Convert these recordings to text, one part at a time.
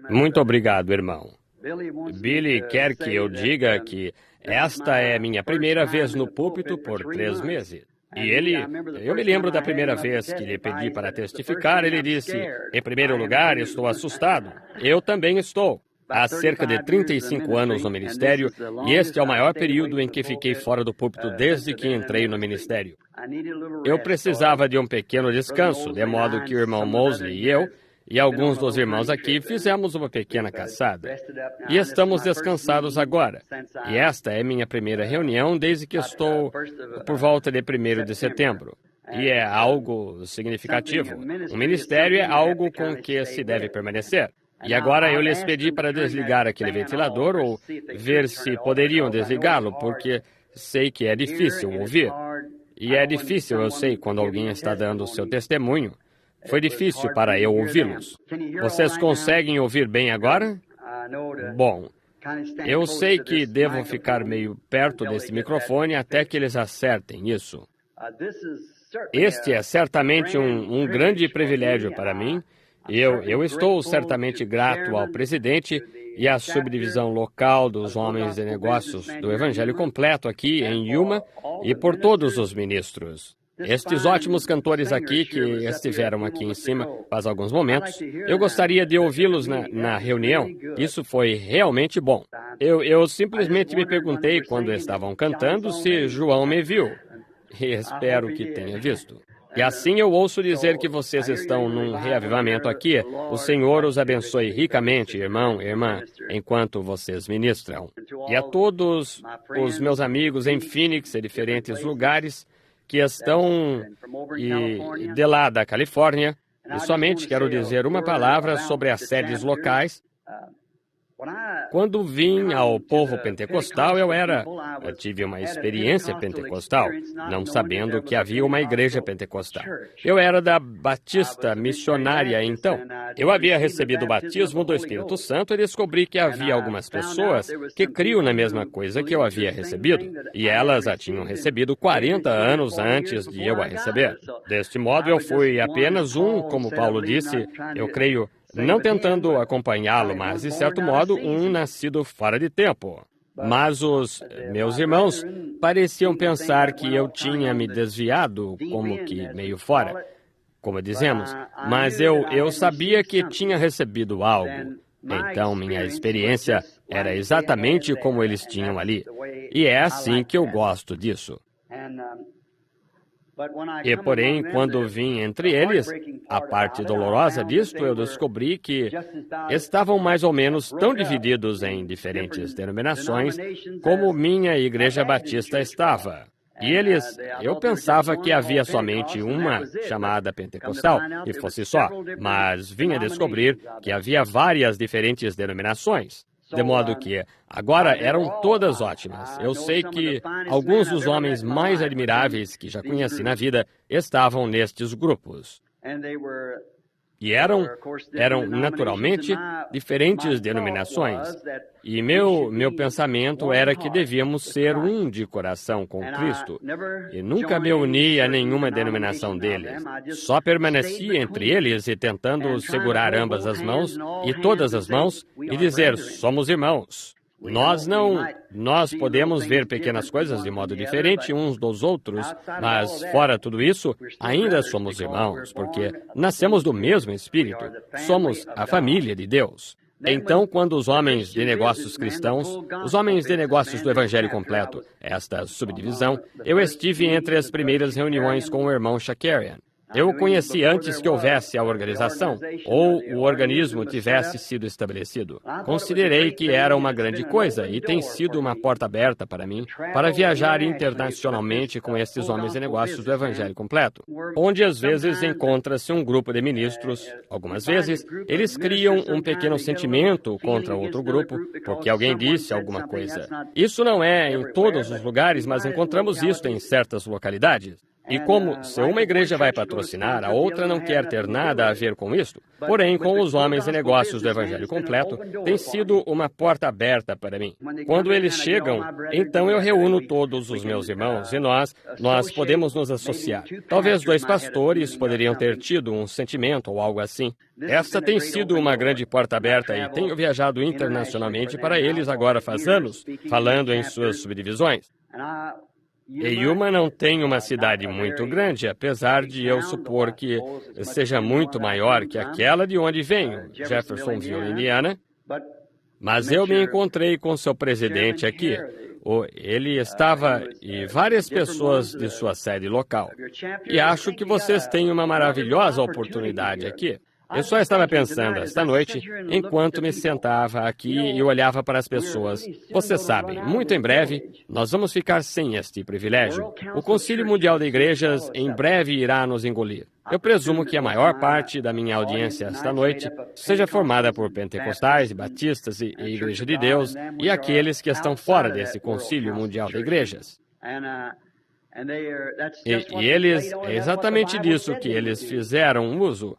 Muito obrigado, irmão. Billy quer que eu diga que esta é minha primeira vez no púlpito por 3 meses. E eu me lembro da primeira vez que lhe pedi para testificar, ele disse, em primeiro lugar, estou assustado. Eu também estou. Há cerca de 35 anos no ministério, e este é o maior período em que fiquei fora do púlpito desde que entrei no ministério. Eu precisava de um pequeno descanso, de modo que o irmão Mosley e eu, e alguns dos irmãos aqui, fizemos uma pequena caçada. E estamos descansados agora. E esta é minha primeira reunião desde que estou por volta de 1º de setembro. E é algo significativo. O ministério é algo com que se deve permanecer. E agora eu lhes pedi para desligar aquele ventilador ou ver se poderiam desligá-lo, porque sei que é difícil ouvir. E é difícil, eu sei, quando alguém está dando o seu testemunho. Foi difícil para eu ouvi-los. Vocês conseguem ouvir bem agora? Bom, eu sei que devo ficar meio perto desse microfone até que eles acertem isso. Este é certamente um grande privilégio para mim. Eu estou certamente grato ao presidente e à subdivisão local dos homens de negócios do Evangelho Completo aqui em Yuma e por todos os ministros. Estes ótimos cantores aqui que estiveram aqui em cima faz alguns momentos, eu gostaria de ouvi-los na reunião. Isso foi realmente bom. Eu simplesmente me perguntei quando estavam cantando se João me viu. E espero que tenha visto. E assim eu ouço dizer que vocês estão num reavivamento aqui. O Senhor os abençoe ricamente, irmão e irmã, enquanto vocês ministram. E a todos os meus amigos em Phoenix e diferentes lugares que estão de lá da Califórnia, e somente quero dizer uma palavra sobre as sedes locais. Quando vim ao povo pentecostal, eu tive uma experiência pentecostal, não sabendo que havia uma igreja pentecostal. Eu era da Batista missionária, então. Eu havia recebido o batismo do Espírito Santo e descobri que havia algumas pessoas que criam na mesma coisa que eu havia recebido, e elas a tinham recebido 40 anos antes de eu a receber. Deste modo, eu fui apenas como Paulo disse, eu creio, não tentando acompanhá-lo, mas, de certo modo, nascido fora de tempo. Mas os meus irmãos pareciam pensar que eu tinha me desviado como que meio fora, como dizemos, mas eu sabia que tinha recebido algo. Então, minha experiência era exatamente como eles tinham ali. E é assim que eu gosto disso. E, porém, quando vim entre eles, a parte dolorosa disto, eu descobri que estavam mais ou menos tão divididos em diferentes denominações como minha igreja batista estava. E eu pensava que havia somente uma chamada pentecostal, e fosse só, mas vim a descobrir que havia várias diferentes denominações. De modo que, agora eram todas ótimas. Eu sei que alguns dos homens mais admiráveis que já conheci na vida estavam nestes grupos. E eram naturalmente, diferentes denominações. E meu pensamento era que devíamos ser de coração com Cristo. E nunca me uni a nenhuma denominação deles. Só permaneci entre eles e tentando segurar ambas as mãos, e todas as mãos, e dizer, somos irmãos. Nós podemos ver pequenas coisas de modo diferente uns dos outros, mas fora tudo isso, ainda somos irmãos, porque nascemos do mesmo Espírito. Somos a família de Deus. Então, quando os homens de negócios cristãos, os homens de negócios do Evangelho Completo, esta subdivisão, eu estive entre as primeiras reuniões com o irmão Shakarian. Eu o conheci antes que houvesse a organização, ou o organismo tivesse sido estabelecido. Considerei que era uma grande coisa e tem sido uma porta aberta para mim para viajar internacionalmente com estes homens de negócios do Evangelho Completo, onde às vezes encontra-se um grupo de ministros. Algumas vezes, eles criam um pequeno sentimento contra outro grupo, porque alguém disse alguma coisa. Isso não é em todos os lugares, mas encontramos isso em certas localidades. E como se uma igreja vai patrocinar, a outra não quer ter nada a ver com isto. Porém, com os homens e negócios do Evangelho Completo, tem sido uma porta aberta para mim. Quando eles chegam, então eu reúno todos os meus irmãos e nós podemos nos associar. Talvez 2 pastores poderiam ter tido um sentimento ou algo assim. Esta tem sido uma grande porta aberta e tenho viajado internacionalmente para eles agora faz anos, falando em suas subdivisões. E Yuma não tem uma cidade muito grande, apesar de eu supor que seja muito maior que aquela de onde venho, Jeffersonville, Indiana. Mas eu me encontrei com seu presidente aqui. Ele estava e várias pessoas de sua sede local. E acho que vocês têm uma maravilhosa oportunidade aqui. Eu só estava pensando esta noite, enquanto me sentava aqui e olhava para as pessoas. Vocês sabem, muito em breve, nós vamos ficar sem este privilégio. O Concílio Mundial de Igrejas em breve irá nos engolir. Eu presumo que a maior parte da minha audiência esta noite seja formada por pentecostais, batistas e Igreja de Deus e aqueles que estão fora desse Concílio Mundial de Igrejas. E eles, é exatamente disso que eles fizeram uso.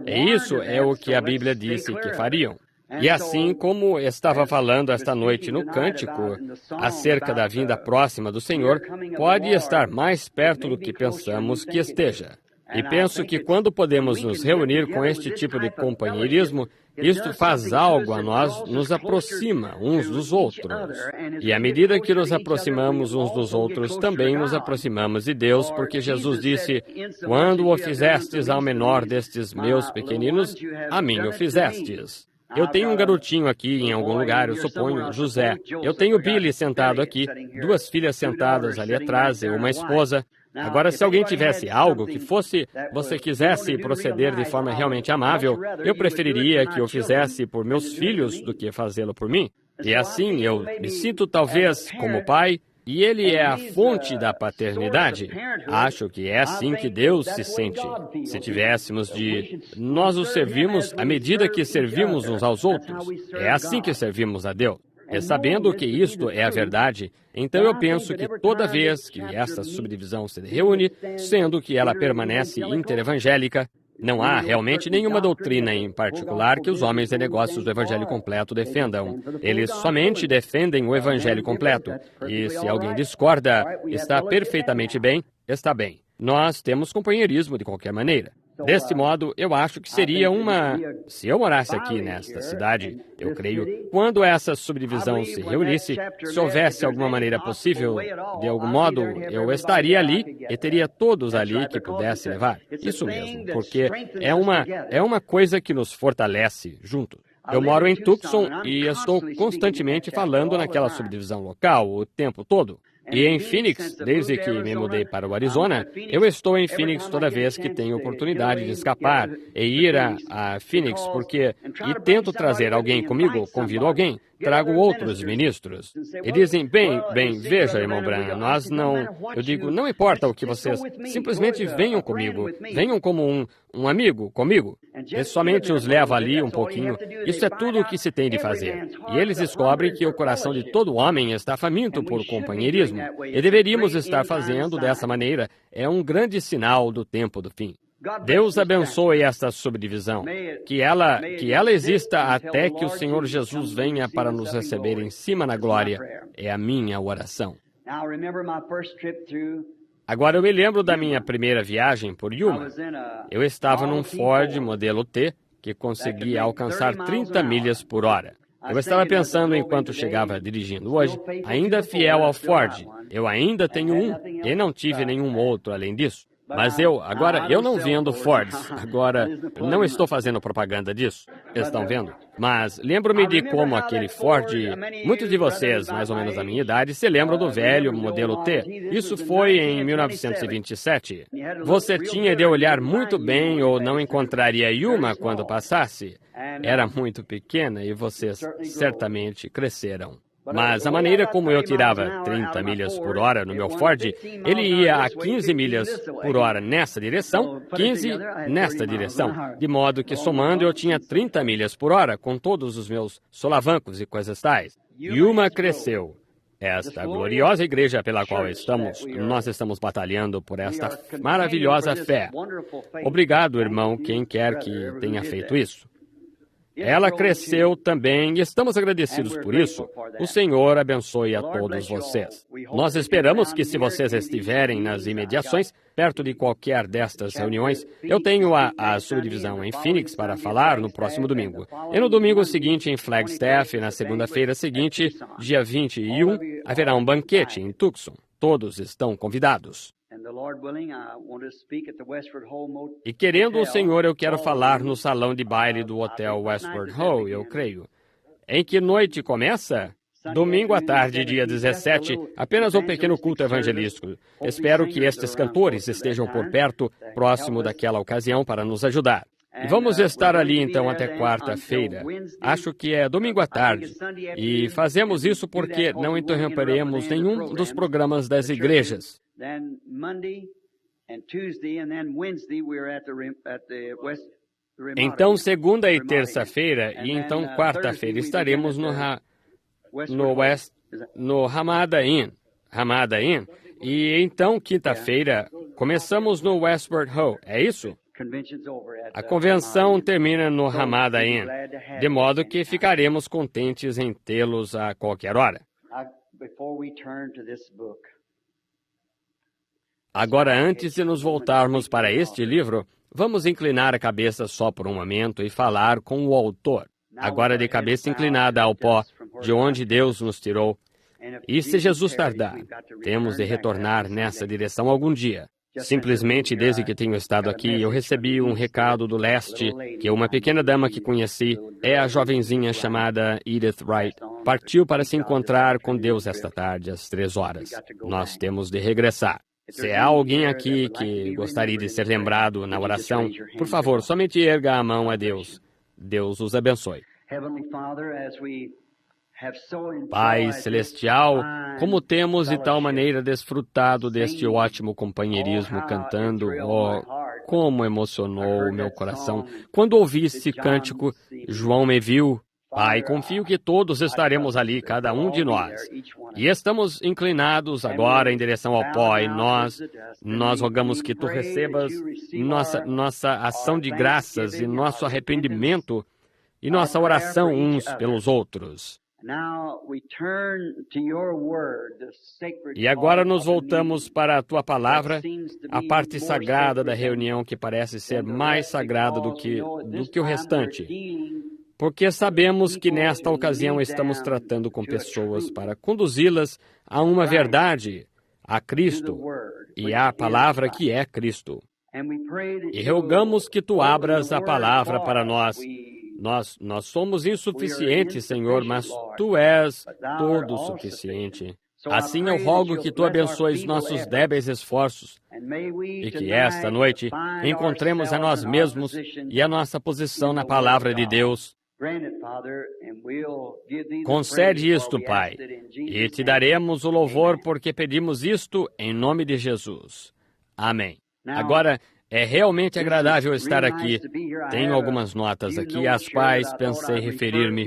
E isso é o que a Bíblia disse que fariam. E assim como estava falando esta noite no cântico, acerca da vinda próxima do Senhor, pode estar mais perto do que pensamos que esteja. E penso que quando podemos nos reunir com este tipo de companheirismo, isto faz algo a nós, nos aproxima uns dos outros. E à medida que nos aproximamos uns dos outros, também nos aproximamos de Deus, porque Jesus disse, quando o fizestes ao menor destes meus pequeninos, a mim o fizestes. Eu tenho um garotinho aqui em algum lugar, eu suponho, José. Eu tenho Billy sentado aqui, 2 filhas sentadas ali atrás e uma esposa. Agora, se alguém tivesse algo que você quisesse proceder de forma realmente amável, eu preferiria que eu fizesse por meus filhos do que fazê-lo por mim. E assim, eu me sinto talvez como pai, e ele é a fonte da paternidade. Acho que é assim que Deus se sente. Se tivéssemos de nós o servimos à medida que servimos uns aos outros, é assim que servimos a Deus. E sabendo que isto é a verdade, então eu penso que toda vez que essa subdivisão se reúne, sendo que ela permanece interevangélica, não há realmente nenhuma doutrina em particular que os homens de negócios do Evangelho Completo defendam. Eles somente defendem o Evangelho Completo. E se alguém discorda, está perfeitamente bem, está bem. Nós temos companheirismo de qualquer maneira. Deste modo, eu acho que seria se eu morasse aqui nesta cidade, eu creio, quando essa subdivisão se reunisse, se houvesse alguma maneira possível, de algum modo, eu estaria ali e teria todos ali que pudesse levar. Isso mesmo, porque é uma coisa que nos fortalece juntos. Eu moro em Tucson e estou constantemente falando naquela subdivisão local o tempo todo. E em Phoenix, desde que me mudei para o Arizona, eu estou em Phoenix toda vez que tenho oportunidade de escapar e ir a Phoenix, e tento trazer alguém comigo, convido alguém, trago outros ministros. E dizem, bem, veja, irmão Branham, eu digo, não importa o que vocês, simplesmente venham comigo, venham como um amigo comigo. E somente os leva ali um pouquinho. Isso é tudo o que se tem de fazer. E eles descobrem que o coração de todo homem está faminto por companheirismo. E deveríamos estar fazendo dessa maneira. É um grande sinal do tempo do fim. Deus abençoe esta subdivisão, que ela exista até que o Senhor Jesus venha para nos receber em cima na glória. É a minha oração. Agora eu me lembro da minha primeira viagem por Yuma. Eu estava num Ford modelo T que conseguia alcançar 30 milhas por hora. Eu estava pensando enquanto chegava dirigindo hoje, ainda fiel ao Ford. Eu ainda tenho um e não tive nenhum outro além disso. Mas eu não vendo Fords. Agora, não estou fazendo propaganda disso. Estão vendo? Mas lembro-me de como aquele Ford, muitos de vocês, mais ou menos da minha idade, se lembram do velho modelo T. Isso foi em 1927. Você tinha de olhar muito bem ou não encontraria Yuma quando passasse. Era muito pequena e vocês certamente cresceram. Mas a maneira como eu tirava 30 milhas por hora no meu Ford, ele ia a 15 milhas por hora nessa direção, 15 nesta direção, de modo que somando eu tinha 30 milhas por hora com todos os meus solavancos e coisas tais. Yuma cresceu. Esta gloriosa igreja pela qual nós estamos batalhando por esta maravilhosa fé. Obrigado, irmão, quem quer que tenha feito isso. Ela cresceu também e estamos agradecidos por isso. O Senhor abençoe a todos vocês. Nós esperamos que, se vocês estiverem nas imediações, perto de qualquer destas reuniões, eu tenho a subdivisão em Phoenix para falar no próximo domingo. E no domingo seguinte em Flagstaff, e na segunda-feira seguinte, dia 21, haverá um banquete em Tucson. Todos estão convidados. E querendo o Senhor, eu quero falar no salão de baile do Hotel Westward Ho, eu creio. Em que noite começa? Domingo à tarde, dia 17, apenas um pequeno culto evangelístico. Espero que estes cantores estejam por perto, próximo daquela ocasião, para nos ajudar. E vamos estar ali, então, até quarta-feira. Acho que é domingo à tarde. E fazemos isso porque não interromperemos nenhum dos programas das igrejas. Então, segunda e terça-feira, e então quarta-feira, estaremos no Ramada Inn. E então, quinta-feira, começamos no Westward Ho. É isso? A convenção termina no Ramada Inn, de modo que ficaremos contentes em tê-los a qualquer hora. Agora, antes de nos voltarmos para este livro, vamos inclinar a cabeça só por um momento e falar com o autor. Agora, de cabeça inclinada ao pó, de onde Deus nos tirou. E se Jesus tardar, temos de retornar nessa direção algum dia. Simplesmente, desde que tenho estado aqui, eu recebi um recado do leste, que uma pequena dama que conheci, a jovenzinha chamada Edith Wright, partiu para se encontrar com Deus esta tarde, às 3h. Nós temos de regressar. Se há alguém aqui que gostaria de ser lembrado na oração, por favor, somente erga a mão a Deus. Deus os abençoe. Pai Celestial, como temos de tal maneira desfrutado deste ótimo companheirismo cantando, como emocionou o meu coração. Quando ouvi este cântico, João me viu. Pai, confio que todos estaremos ali, cada um de nós. E estamos inclinados agora em direção ao pó, e nós rogamos que Tu recebas nossa ação de graças e nosso arrependimento e nossa oração uns pelos outros. E agora nos voltamos para a Tua Palavra, a parte sagrada da reunião que parece ser mais sagrada do que o restante. Porque sabemos que nesta ocasião estamos tratando com pessoas para conduzi-las a uma verdade, a Cristo, e à Palavra que é Cristo. E rogamos que Tu abras a Palavra para nós. Nós somos insuficientes, Senhor, mas Tu és todo suficiente. Assim eu rogo que Tu abençoes nossos débeis esforços e que esta noite encontremos a nós mesmos e a nossa posição na Palavra de Deus. Concede isto, Pai, e Te daremos o louvor porque pedimos isto em nome de Jesus. Amém. Agora, é realmente agradável estar aqui. Tenho algumas notas aqui às quais pensei referir-me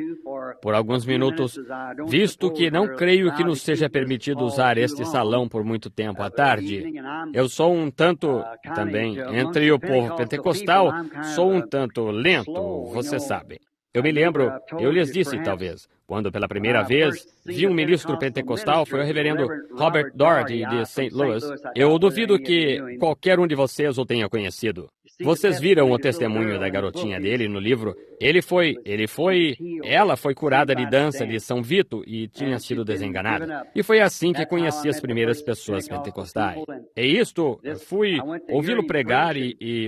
por alguns minutos, visto que não creio que nos seja permitido usar este salão por muito tempo à tarde. Eu sou um tanto, também, entre o povo pentecostal, sou um tanto lento, você sabe. Eu me lembro, eu lhes disse, talvez, quando pela primeira vez vi um ministro pentecostal, foi o reverendo Robert Doherty de St. Louis. Eu duvido que qualquer um de vocês o tenha conhecido. Vocês viram o testemunho da garotinha dele no livro? Ela foi curada de dança de São Vito e tinha sido desenganada. E foi assim que conheci as primeiras pessoas pentecostais. E isto, fui ouvi-lo pregar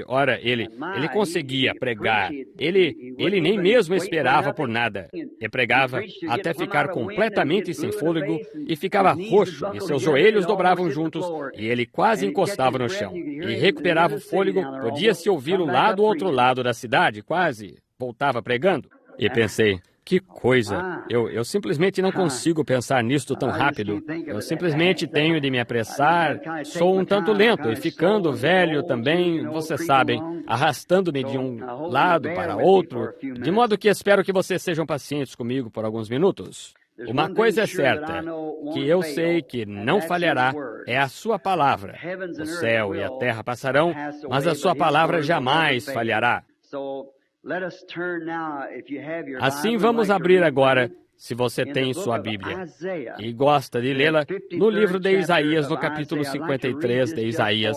ora, ele conseguia pregar. Ele nem mesmo esperava por nada. E pregava até ficar completamente sem fôlego e ficava roxo e seus joelhos dobravam juntos e ele quase encostava no chão. E recuperava o fôlego, podia-se ouvi-lo lá do outro lado da cidade, quase voltava pregando. E pensei, que coisa, eu simplesmente não consigo pensar nisto tão rápido. Eu simplesmente tenho de me apressar, sou um tanto lento e ficando velho também, vocês sabem, arrastando-me de um lado para outro, de modo que espero que vocês sejam pacientes comigo por alguns minutos. Uma coisa é certa, que eu sei que não falhará, é a sua palavra. O céu e a terra passarão, mas a sua palavra jamais falhará. Assim, vamos abrir agora, se você tem sua Bíblia e gosta de lê-la, no livro de Isaías, no capítulo 53 de Isaías.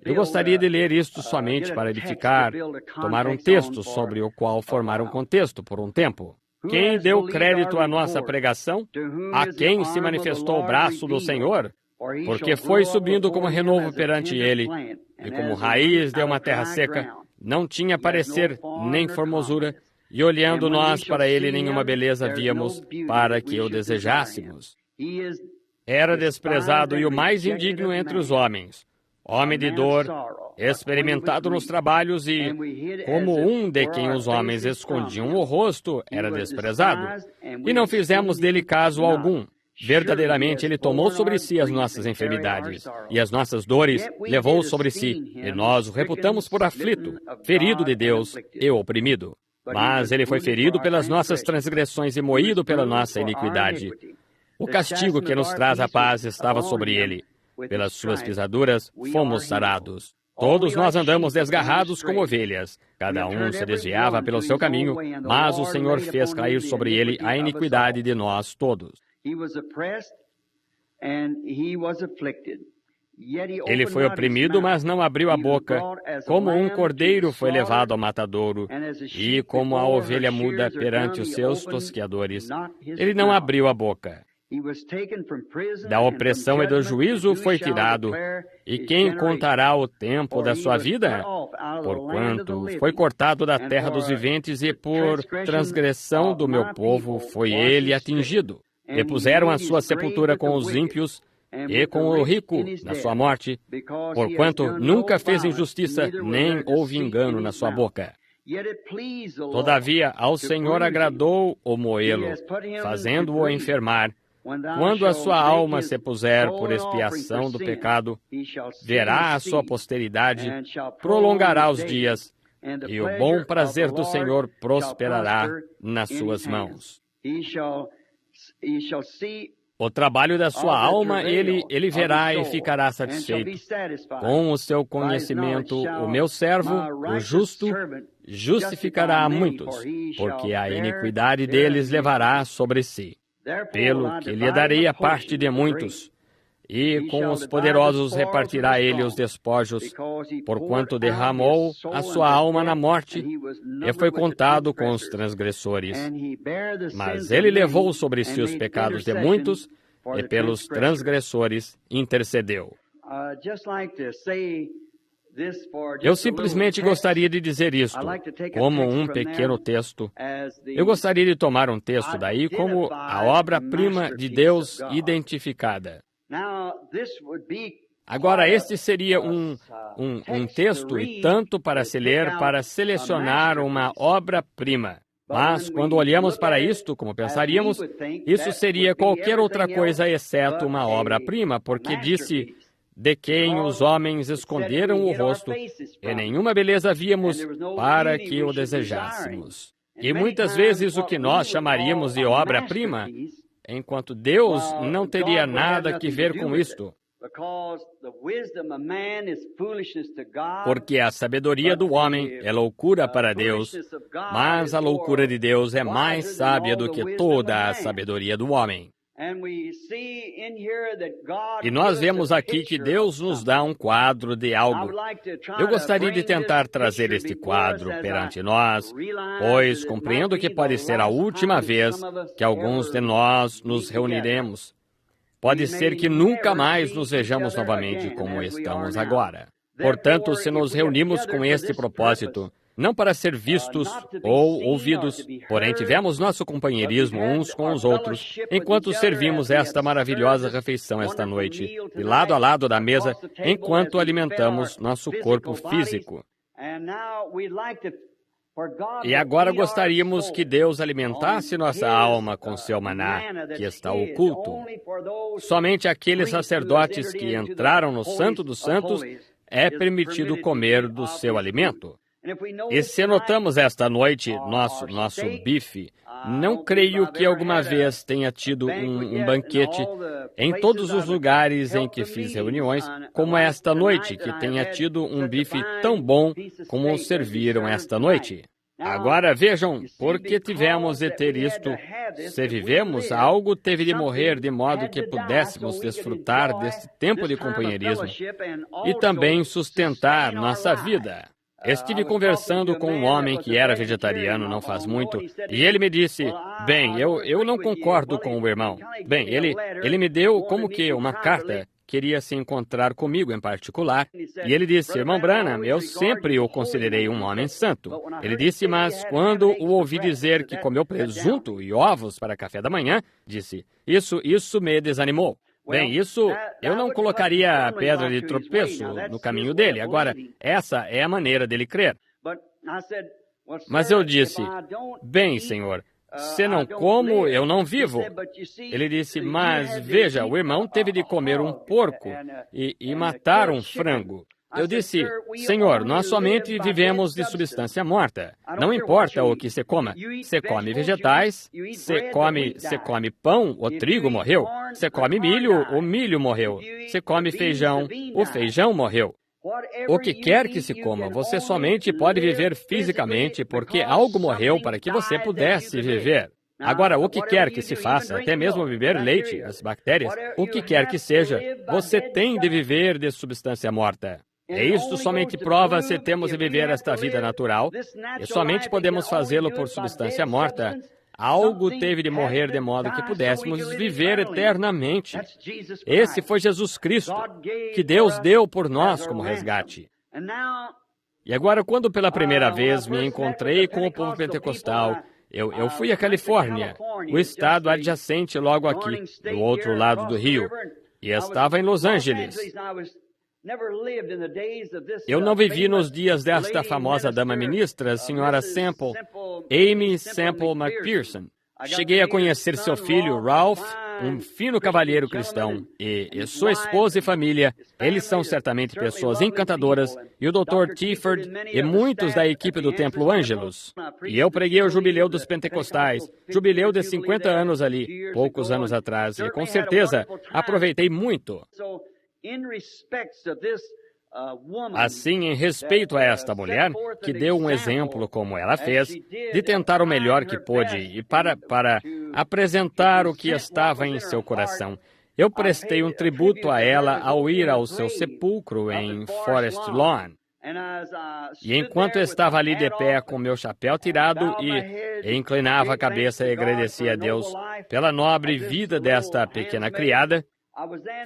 Eu gostaria de ler isto somente para edificar, tomar um texto sobre o qual formar um contexto por um tempo. Quem deu crédito à nossa pregação? A quem se manifestou o braço do Senhor? Porque foi subindo como renovo perante ele, e como raiz de uma terra seca, não tinha parecer nem formosura, e olhando nós para ele nenhuma beleza víamos para que o desejássemos. Era desprezado e o mais indigno entre os homens, homem de dor, experimentado nos trabalhos e, como um de quem os homens escondiam o rosto, era desprezado, e não fizemos dele caso algum. Verdadeiramente, ele tomou sobre si as nossas enfermidades, e as nossas dores levou sobre si, e nós o reputamos por aflito, ferido de Deus e oprimido. Mas ele foi ferido pelas nossas transgressões e moído pela nossa iniquidade. O castigo que nos traz a paz estava sobre ele. Pelas suas pisaduras fomos sarados. Todos nós andamos desgarrados como ovelhas. Cada um se desviava pelo seu caminho, mas o Senhor fez cair sobre ele a iniquidade de nós todos. Ele foi oprimido, mas não abriu a boca. Como um cordeiro foi levado ao matadouro, e como a ovelha muda perante os seus tosqueadores, ele não abriu a boca. Da opressão e do juízo foi tirado. E quem contará o tempo da sua vida? Porquanto foi cortado da terra dos viventes, e por transgressão do meu povo foi ele atingido. E puseram a sua sepultura com os ímpios, e com o rico na sua morte, porquanto nunca fez injustiça, nem houve engano na sua boca. Todavia, ao Senhor agradou o moê-lo, fazendo-o enfermar. Quando a sua alma se puser por expiação do pecado, verá a sua posteridade, prolongará os dias, e o bom prazer do Senhor prosperará nas suas mãos. O trabalho da sua alma ele verá e ficará satisfeito. Com o seu conhecimento, o meu servo, o justo, justificará a muitos, porque a iniquidade deles levará sobre si. Pelo que lhe darei a parte de muitos, e com os poderosos repartirá ele os despojos, porquanto derramou a sua alma na morte, e foi contado com os transgressores. Mas ele levou sobre si os pecados de muitos, e pelos transgressores intercedeu. Eu simplesmente gostaria de dizer isto, como um pequeno texto. Eu gostaria de tomar um texto daí como a obra-prima de Deus identificada. Agora, este seria um texto e tanto para se ler, para selecionar uma obra-prima. Mas, quando olhamos para isto, como pensaríamos, isso seria qualquer outra coisa exceto uma obra-prima, porque disse: de quem os homens esconderam o rosto, e nenhuma beleza víamos para que o desejássemos. E muitas vezes o que nós chamaríamos de obra-prima, enquanto Deus não teria nada que ver com isto. Porque a sabedoria do homem é loucura para Deus, mas a loucura de Deus é mais sábia do que toda a sabedoria do homem. E nós vemos aqui que Deus nos dá um quadro de algo. Eu gostaria de tentar trazer este quadro perante nós, pois compreendo que pode ser a última vez que alguns de nós nos reuniremos. Pode ser que nunca mais nos vejamos novamente como estamos agora. Portanto, se nos reunimos com este propósito, não para ser vistos ou ouvidos, porém tivemos nosso companheirismo uns com os outros, enquanto servimos esta maravilhosa refeição esta noite, de lado a lado da mesa, enquanto alimentamos nosso corpo físico. E agora gostaríamos que Deus alimentasse nossa alma com seu maná, que está oculto. Somente aqueles sacerdotes que entraram no Santo dos Santos é permitido comer do seu alimento. E se notamos esta noite nosso bife, não creio que alguma vez tenha tido um banquete em todos os lugares em que fiz reuniões, como esta noite, que tenha tido um bife tão bom como o serviram esta noite. Agora vejam, porque tivemos de ter isto, se vivemos, algo teve de morrer de modo que pudéssemos desfrutar deste tempo de companheirismo e também sustentar nossa vida. Estive conversando com um homem que era vegetariano não faz muito, e ele me disse, bem, eu não concordo com o irmão. Bem, ele me deu como que uma carta, queria se encontrar comigo em particular, e ele disse, irmão Branham, eu sempre o considerei um homem santo. Ele disse, mas quando o ouvi dizer que comeu presunto e ovos para café da manhã, disse, isso me desanimou. Bem, isso eu não colocaria a pedra de tropeço no caminho dele. Agora, essa é a maneira dele crer. Mas eu disse, bem, senhor, se não como, eu não vivo. Ele disse, mas veja, o irmão teve de comer um porco e matar um frango. Eu disse, senhor, nós somente vivemos de substância morta. Não importa o que você coma. Você come vegetais, você come pão, o trigo morreu. Você come milho, o milho morreu. Você come feijão, o feijão morreu. O que quer que se coma, você somente pode viver fisicamente porque algo morreu para que você pudesse viver. Agora, o que quer que se faça, até mesmo beber leite, as bactérias, o que quer que seja, você tem de viver de substância morta. E isto somente prova se temos de viver esta vida natural, e somente podemos fazê-lo por substância morta. Algo teve de morrer de modo que pudéssemos viver eternamente. Esse foi Jesus Cristo, que Deus deu por nós como resgate. E agora, quando pela primeira vez me encontrei com o povo pentecostal, eu fui à Califórnia, o estado adjacente logo aqui, do outro lado do rio, e estava em Los Angeles. Eu não vivi nos dias desta famosa dama ministra, senhora Semple, Amy Semple McPherson. Cheguei a conhecer seu filho, Ralph, um fino cavalheiro cristão, e sua esposa e família. Eles são certamente pessoas encantadoras, e o Dr. Tifford e muitos da equipe do Templo Angelus. E eu preguei o jubileu dos pentecostais, jubileu de 50 anos ali, poucos anos atrás, e com certeza aproveitei muito. Assim, em respeito a esta mulher, que deu um exemplo como ela fez, de tentar o melhor que pôde e para apresentar o que estava em seu coração, eu prestei um tributo a ela ao ir ao seu sepulcro em Forest Lawn. E enquanto estava ali de pé com meu chapéu tirado e inclinava a cabeça e agradecia a Deus pela nobre vida desta pequena criada,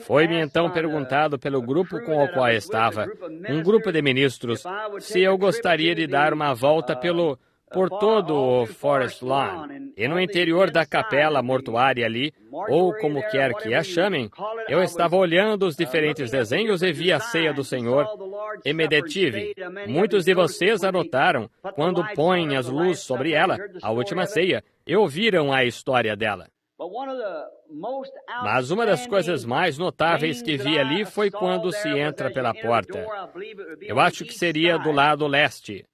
foi-me então perguntado pelo grupo com o qual estava, um grupo de ministros, se eu gostaria de dar uma volta por todo o Forest Lawn. E no interior da capela mortuária ali, ou como quer que a chamem, eu estava olhando os diferentes desenhos e vi a ceia do Senhor e me detive. Muitos de vocês a notaram quando põem as luzes sobre ela, a última ceia, e ouviram a história dela. Mas uma das coisas mais notáveis que vi ali foi quando se entra pela porta. Eu acho que seria do lado leste.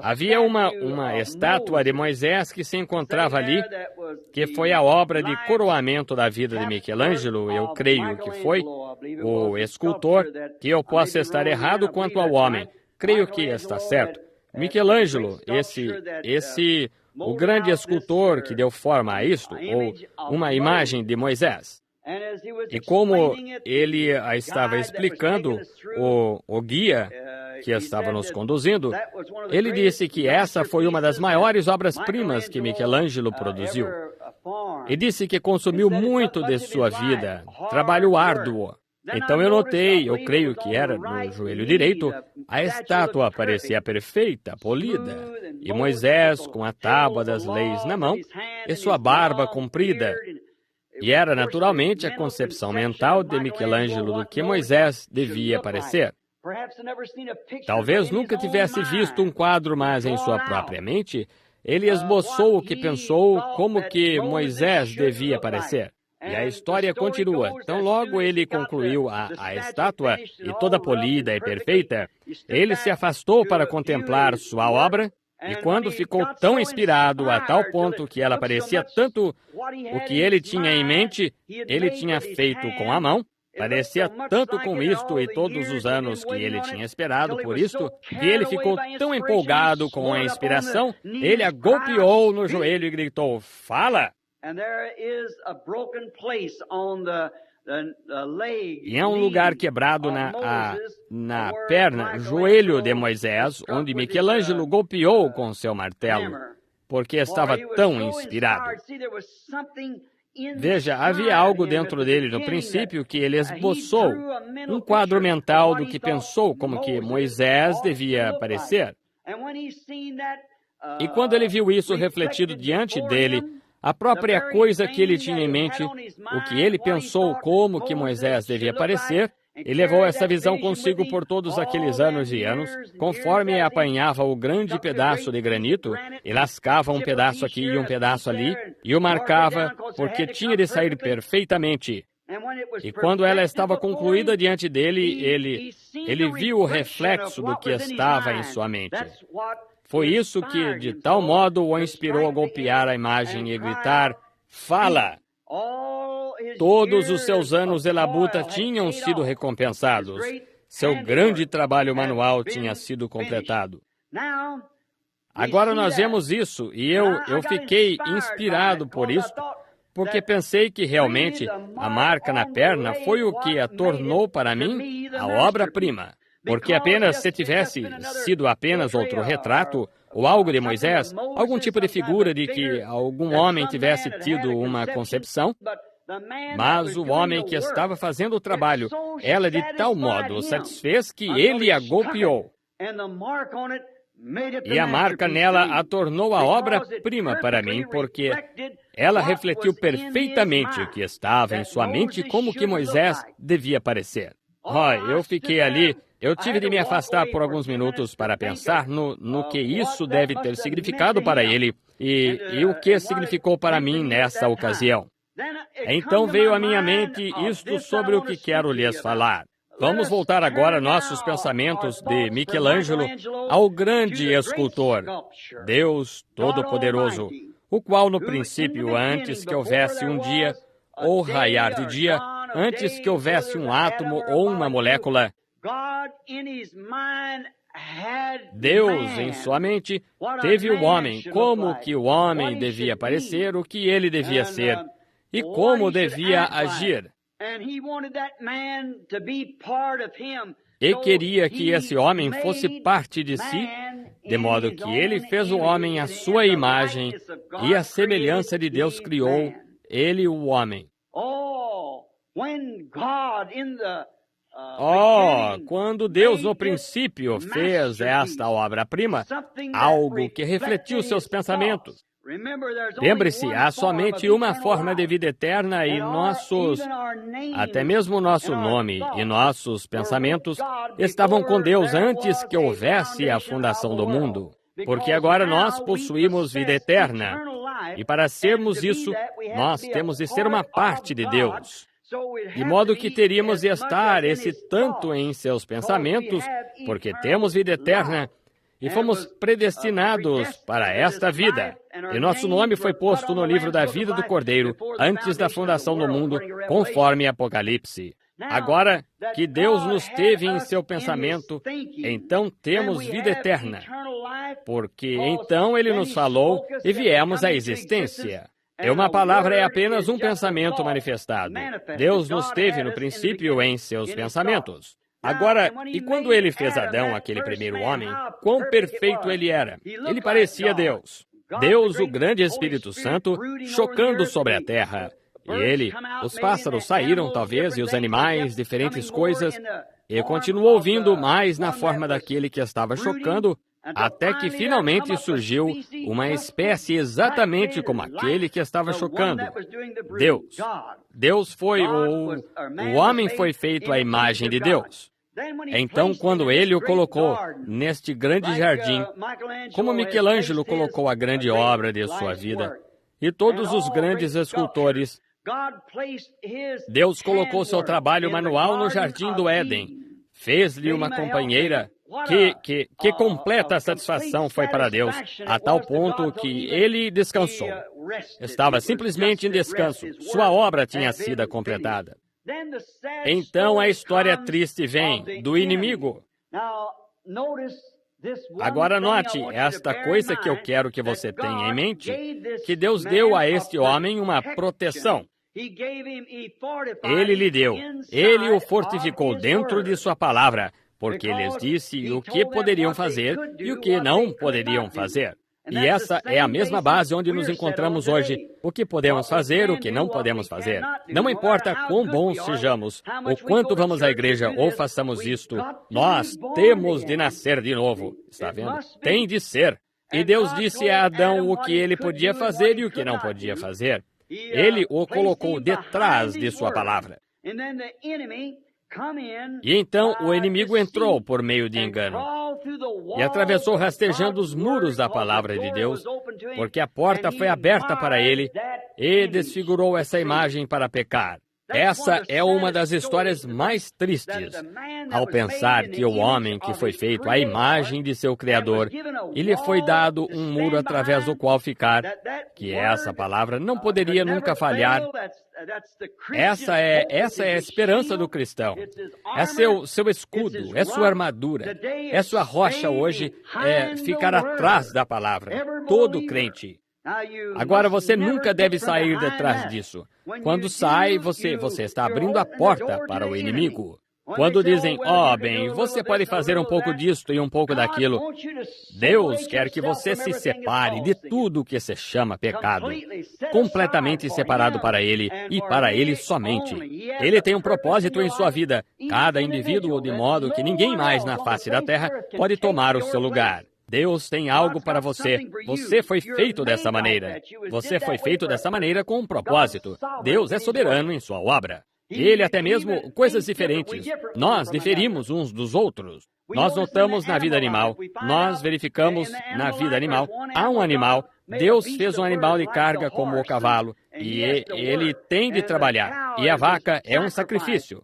Havia uma estátua de Moisés que se encontrava ali, que foi a obra de coroamento da vida de Michelangelo, eu creio que foi, o escultor, que eu possa estar errado quanto ao homem. Creio que está certo. Michelangelo, o grande escultor que deu forma a isto, ou uma imagem de Moisés. E como ele a estava explicando, o guia que estava nos conduzindo, ele disse que essa foi uma das maiores obras-primas que Michelangelo produziu. E disse que consumiu muito de sua vida, trabalho árduo. Então eu notei, eu creio que era no joelho direito, a estátua parecia perfeita, polida, e Moisés com a tábua das leis na mão e sua barba comprida. E era naturalmente a concepção mental de Michelangelo do que Moisés devia parecer. Talvez nunca tivesse visto um quadro, mas em sua própria mente, ele esboçou o que pensou como que Moisés devia parecer. E a história continua. Tão logo ele concluiu a estátua, e toda polida e perfeita, ele se afastou para contemplar sua obra, e quando ficou tão inspirado a tal ponto que ela parecia tanto o que ele tinha em mente, ele tinha feito com a mão, parecia tanto com isto e todos os anos que ele tinha esperado por isto, que ele ficou tão empolgado com a inspiração, ele a golpeou no joelho e gritou, fala! E há um lugar quebrado na perna, joelho de Moisés, onde Michelangelo golpeou com seu martelo, porque estava tão inspirado. Veja, havia algo dentro dele no princípio que ele esboçou, um quadro mental do que pensou como que Moisés devia parecer. E quando ele viu isso refletido diante dele, a própria coisa que ele tinha em mente, o que ele pensou como que Moisés devia parecer, ele levou essa visão consigo por todos aqueles anos e anos, conforme apanhava o grande pedaço de granito, e lascava um pedaço aqui e um pedaço ali, e o marcava, porque tinha de sair perfeitamente. E quando ela estava concluída diante dele, ele viu o reflexo do que estava em sua mente. Foi isso que, de tal modo, o inspirou a golpear a imagem e gritar, fala! Todos os seus anos de labuta tinham sido recompensados. Seu grande trabalho manual tinha sido completado. Agora nós vemos isso, e eu fiquei inspirado por isso, porque pensei que realmente a marca na perna foi o que a tornou para mim a obra-prima. Porque apenas se tivesse sido apenas outro retrato, ou algo de Moisés, algum tipo de figura de que algum homem tivesse tido uma concepção, mas o homem que estava fazendo o trabalho, ela de tal modo o satisfez que ele a golpeou. E a marca nela a tornou a obra-prima para mim, porque ela refletiu perfeitamente o que estava em sua mente como que Moisés devia parecer. Eu fiquei ali. Eu tive de me afastar por alguns minutos para pensar no que isso deve ter significado para ele e o que significou para mim nessa ocasião. Então veio à minha mente isto sobre o que quero lhes falar. Vamos voltar agora nossos pensamentos de Michelangelo ao grande escultor, Deus Todo-Poderoso, o qual no princípio, antes que houvesse um dia ou raiar de dia, antes que houvesse um átomo ou uma molécula, Deus, em sua mente, teve o homem, como que o homem devia parecer, o que ele devia ser, e como devia agir. E queria que esse homem fosse parte de si, de modo que ele fez o homem à sua imagem, e a semelhança de Deus criou ele, o homem. Quando Deus no princípio fez esta obra-prima, algo que refletiu seus pensamentos. Lembre-se, há somente uma forma de vida eterna e até mesmo o nosso nome e nossos pensamentos estavam com Deus antes que houvesse a fundação do mundo. Porque agora nós possuímos vida eterna. E para sermos isso, nós temos de ser uma parte de Deus. De modo que teríamos de estar esse tanto em seus pensamentos, porque temos vida eterna e fomos predestinados para esta vida. E nosso nome foi posto no livro da vida do Cordeiro antes da fundação do mundo, conforme Apocalipse. Agora que Deus nos teve em seu pensamento, então temos vida eterna, porque então Ele nos falou e viemos à existência. E uma palavra é apenas um pensamento manifestado. Deus nos teve no princípio em seus pensamentos. Agora, e quando Ele fez Adão, aquele primeiro homem, quão perfeito ele era? Ele parecia Deus. Deus, o grande Espírito Santo, chocando sobre a terra. E os pássaros saíram, talvez, e os animais, diferentes coisas, e continuou vindo mais na forma daquele que estava chocando, até que finalmente surgiu uma espécie exatamente como aquele que estava chocando. Deus. Deus foi o homem foi feito à imagem de Deus. Então, quando ele o colocou neste grande jardim, como Michelangelo colocou a grande obra de sua vida, e todos os grandes escultores, Deus colocou seu trabalho manual no jardim do Éden. Fez-lhe uma companheira. Que completa satisfação foi para Deus, a tal ponto que ele descansou. Estava simplesmente em descanso. Sua obra tinha sido completada. Então a história triste vem do inimigo. Agora note esta coisa que eu quero que você tenha em mente, que Deus deu a este homem uma proteção. Ele lhe deu, ele o fortificou dentro de sua palavra, porque lhes disse o que poderiam fazer e o que não poderiam fazer. E essa é a mesma base onde nos encontramos hoje. O que podemos fazer, o que não podemos fazer. Não importa quão bons sejamos, ou quanto vamos à igreja ou façamos isto, nós temos de nascer de novo. Está vendo? Tem de ser. E Deus disse a Adão o que ele podia fazer e o que não podia fazer. Ele o colocou detrás de sua palavra. E então o inimigo entrou por meio de engano e atravessou rastejando os muros da palavra de Deus, porque a porta foi aberta para ele e desfigurou essa imagem para pecar. Essa é uma das histórias mais tristes, ao pensar que o homem que foi feito à imagem de seu Criador, e lhe foi dado um muro através do qual ficar, que essa palavra não poderia nunca falhar. Essa é a esperança do cristão. É seu escudo, é sua armadura, é sua rocha hoje, ficar atrás da palavra. Todo crente. Agora, você nunca deve sair detrás disso. Quando sai, você está abrindo a porta para o inimigo. Quando dizem, bem, você pode fazer um pouco disto e um pouco daquilo, Deus quer que você se separe de tudo que se chama pecado, completamente separado para Ele e para Ele somente. Ele tem um propósito em sua vida, cada indivíduo, de modo que ninguém mais na face da terra pode tomar o seu lugar. Deus tem algo para você. Você foi feito dessa maneira. Você foi feito dessa maneira com um propósito. Deus é soberano em sua obra. Ele até mesmo coisas diferentes. Nós diferimos uns dos outros. Nós notamos na vida animal, nós verificamos na vida animal. Há um animal, Deus fez um animal de carga como o cavalo, e ele tem de trabalhar. E a vaca é um sacrifício.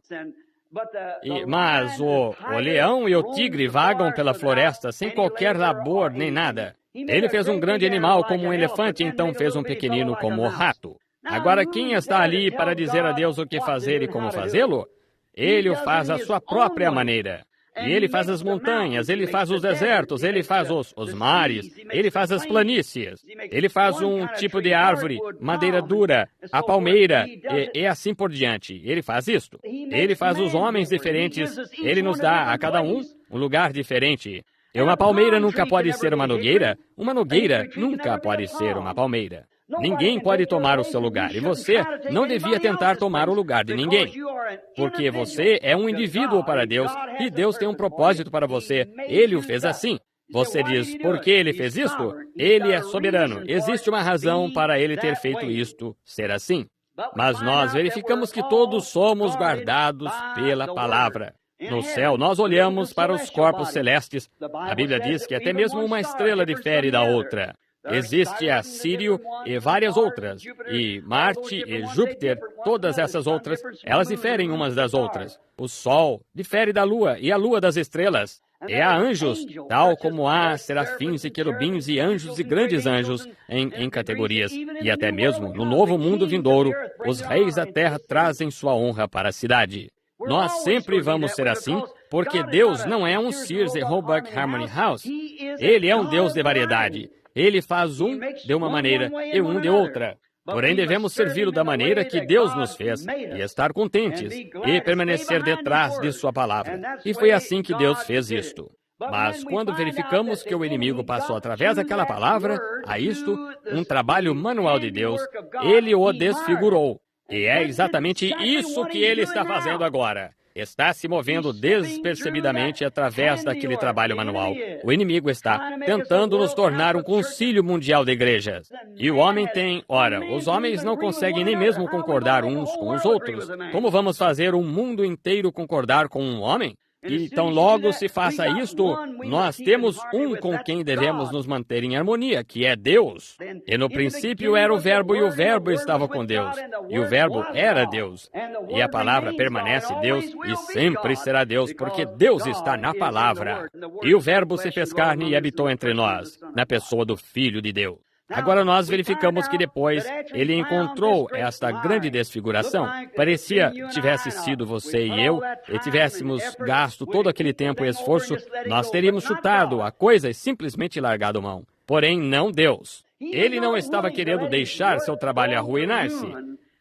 Mas o leão e o tigre vagam pela floresta sem qualquer labor nem nada. Ele fez um grande animal como um elefante, então fez um pequenino como o rato. Agora, quem está ali para dizer a Deus o que fazer e como fazê-lo? Ele o faz à sua própria maneira. E ele faz as montanhas, ele faz os desertos, ele faz os mares, ele faz as planícies, ele faz um tipo de árvore, madeira dura, a palmeira, e assim por diante. Ele faz isto. Ele faz os homens diferentes, ele nos dá a cada um lugar diferente. E uma palmeira nunca pode ser uma nogueira nunca pode ser uma palmeira. Ninguém pode tomar o seu lugar, e você não devia tentar tomar o lugar de ninguém, porque você é um indivíduo para Deus, e Deus tem um propósito para você. Ele o fez assim. Você diz, por que ele fez isto? Ele é soberano. Existe uma razão para ele ter feito isto ser assim. Mas nós verificamos que todos somos guardados pela palavra. No céu, nós olhamos para os corpos celestes. A Bíblia diz que até mesmo uma estrela difere da outra. Existe a Sírio e várias outras, e Marte e Júpiter, todas essas outras, elas diferem umas das outras. O Sol difere da Lua, e a Lua das estrelas. E há anjos, tal como há serafins e querubins e anjos e grandes anjos em categorias. E até mesmo no novo mundo vindouro, os reis da terra trazem sua honra para a cidade. Nós sempre vamos ser assim, porque Deus não é um Sears e Roebuck Harmony House. Ele é um Deus de variedade. Ele faz um de uma maneira e um de outra. Porém, devemos servi-lo da maneira que Deus nos fez e estar contentes e permanecer detrás de sua palavra. E foi assim que Deus fez isto. Mas quando verificamos que o inimigo passou através daquela palavra, a isto, um trabalho manual de Deus, ele o desfigurou. E é exatamente isso que ele está fazendo agora. Está se movendo despercebidamente através daquele trabalho manual. O inimigo está tentando nos tornar um concílio mundial de igrejas. E o homem os homens não conseguem nem mesmo concordar uns com os outros. Como vamos fazer um mundo inteiro concordar com um homem? que tão logo se faça isto, nós temos um com quem devemos nos manter em harmonia, que é Deus. E no princípio era o Verbo, e o Verbo estava com Deus, e o Verbo era Deus. E a palavra permanece Deus, e sempre será Deus, porque Deus está na palavra. E o Verbo se fez carne e habitou entre nós, na pessoa do Filho de Deus. Agora nós verificamos que depois ele encontrou esta grande desfiguração. Parecia que tivesse sido você e eu, e tivéssemos gasto todo aquele tempo e esforço, nós teríamos chutado a coisa e simplesmente largado mão. Porém, não Deus. Ele não estava querendo deixar seu trabalho arruinar-se.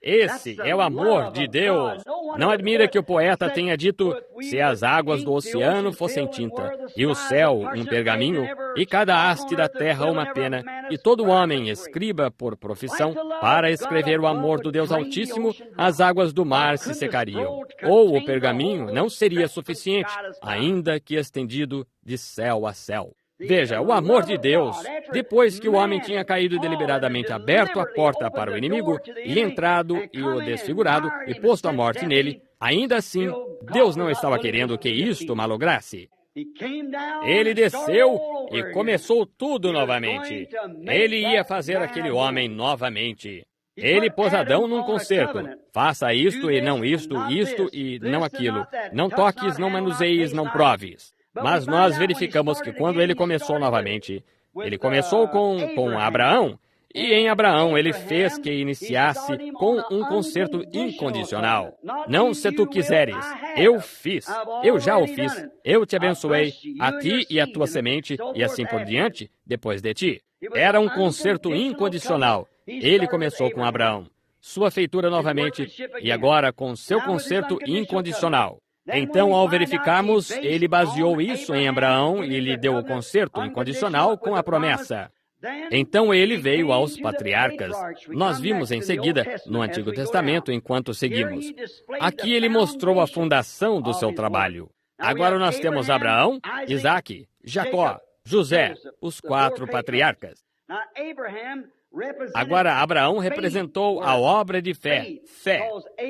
Esse é o amor de Deus. Não admira que o poeta tenha dito: se as águas do oceano fossem tinta, e o céu um pergaminho, e cada haste da terra uma pena, e todo homem escriba por profissão, para escrever o amor do Deus Altíssimo, as águas do mar se secariam. Ou o pergaminho não seria suficiente, ainda que estendido de céu a céu. Veja, o amor de Deus, depois que o homem tinha caído e deliberadamente aberto a porta para o inimigo, e entrado e o desfigurado, e posto a morte nele, ainda assim, Deus não estava querendo que isto malograsse. Ele desceu e começou tudo novamente. Ele ia fazer aquele homem novamente. Ele pôs Adão num concerto. Faça isto e não isto, isto e não aquilo. Não toques, não manuseies, não proves. Mas nós verificamos que quando ele começou novamente, ele começou com Abraão, e em Abraão ele fez que iniciasse com um concerto incondicional. Não se tu quiseres, eu fiz, eu já o fiz, eu te abençoei, a ti e a tua semente, e assim por diante, depois de ti. Era um concerto incondicional. Ele começou com Abraão, sua feitura novamente, e agora com seu concerto incondicional. Então, ao verificarmos, ele baseou isso em Abraão e lhe deu o concerto incondicional com a promessa. Então ele veio aos patriarcas. Nós vimos em seguida, no Antigo Testamento, enquanto seguimos. Aqui ele mostrou a fundação do seu trabalho. Agora nós temos Abraão, Isaque, Jacó, José, os 4 patriarcas. Agora, Abraão representou a obra de fé,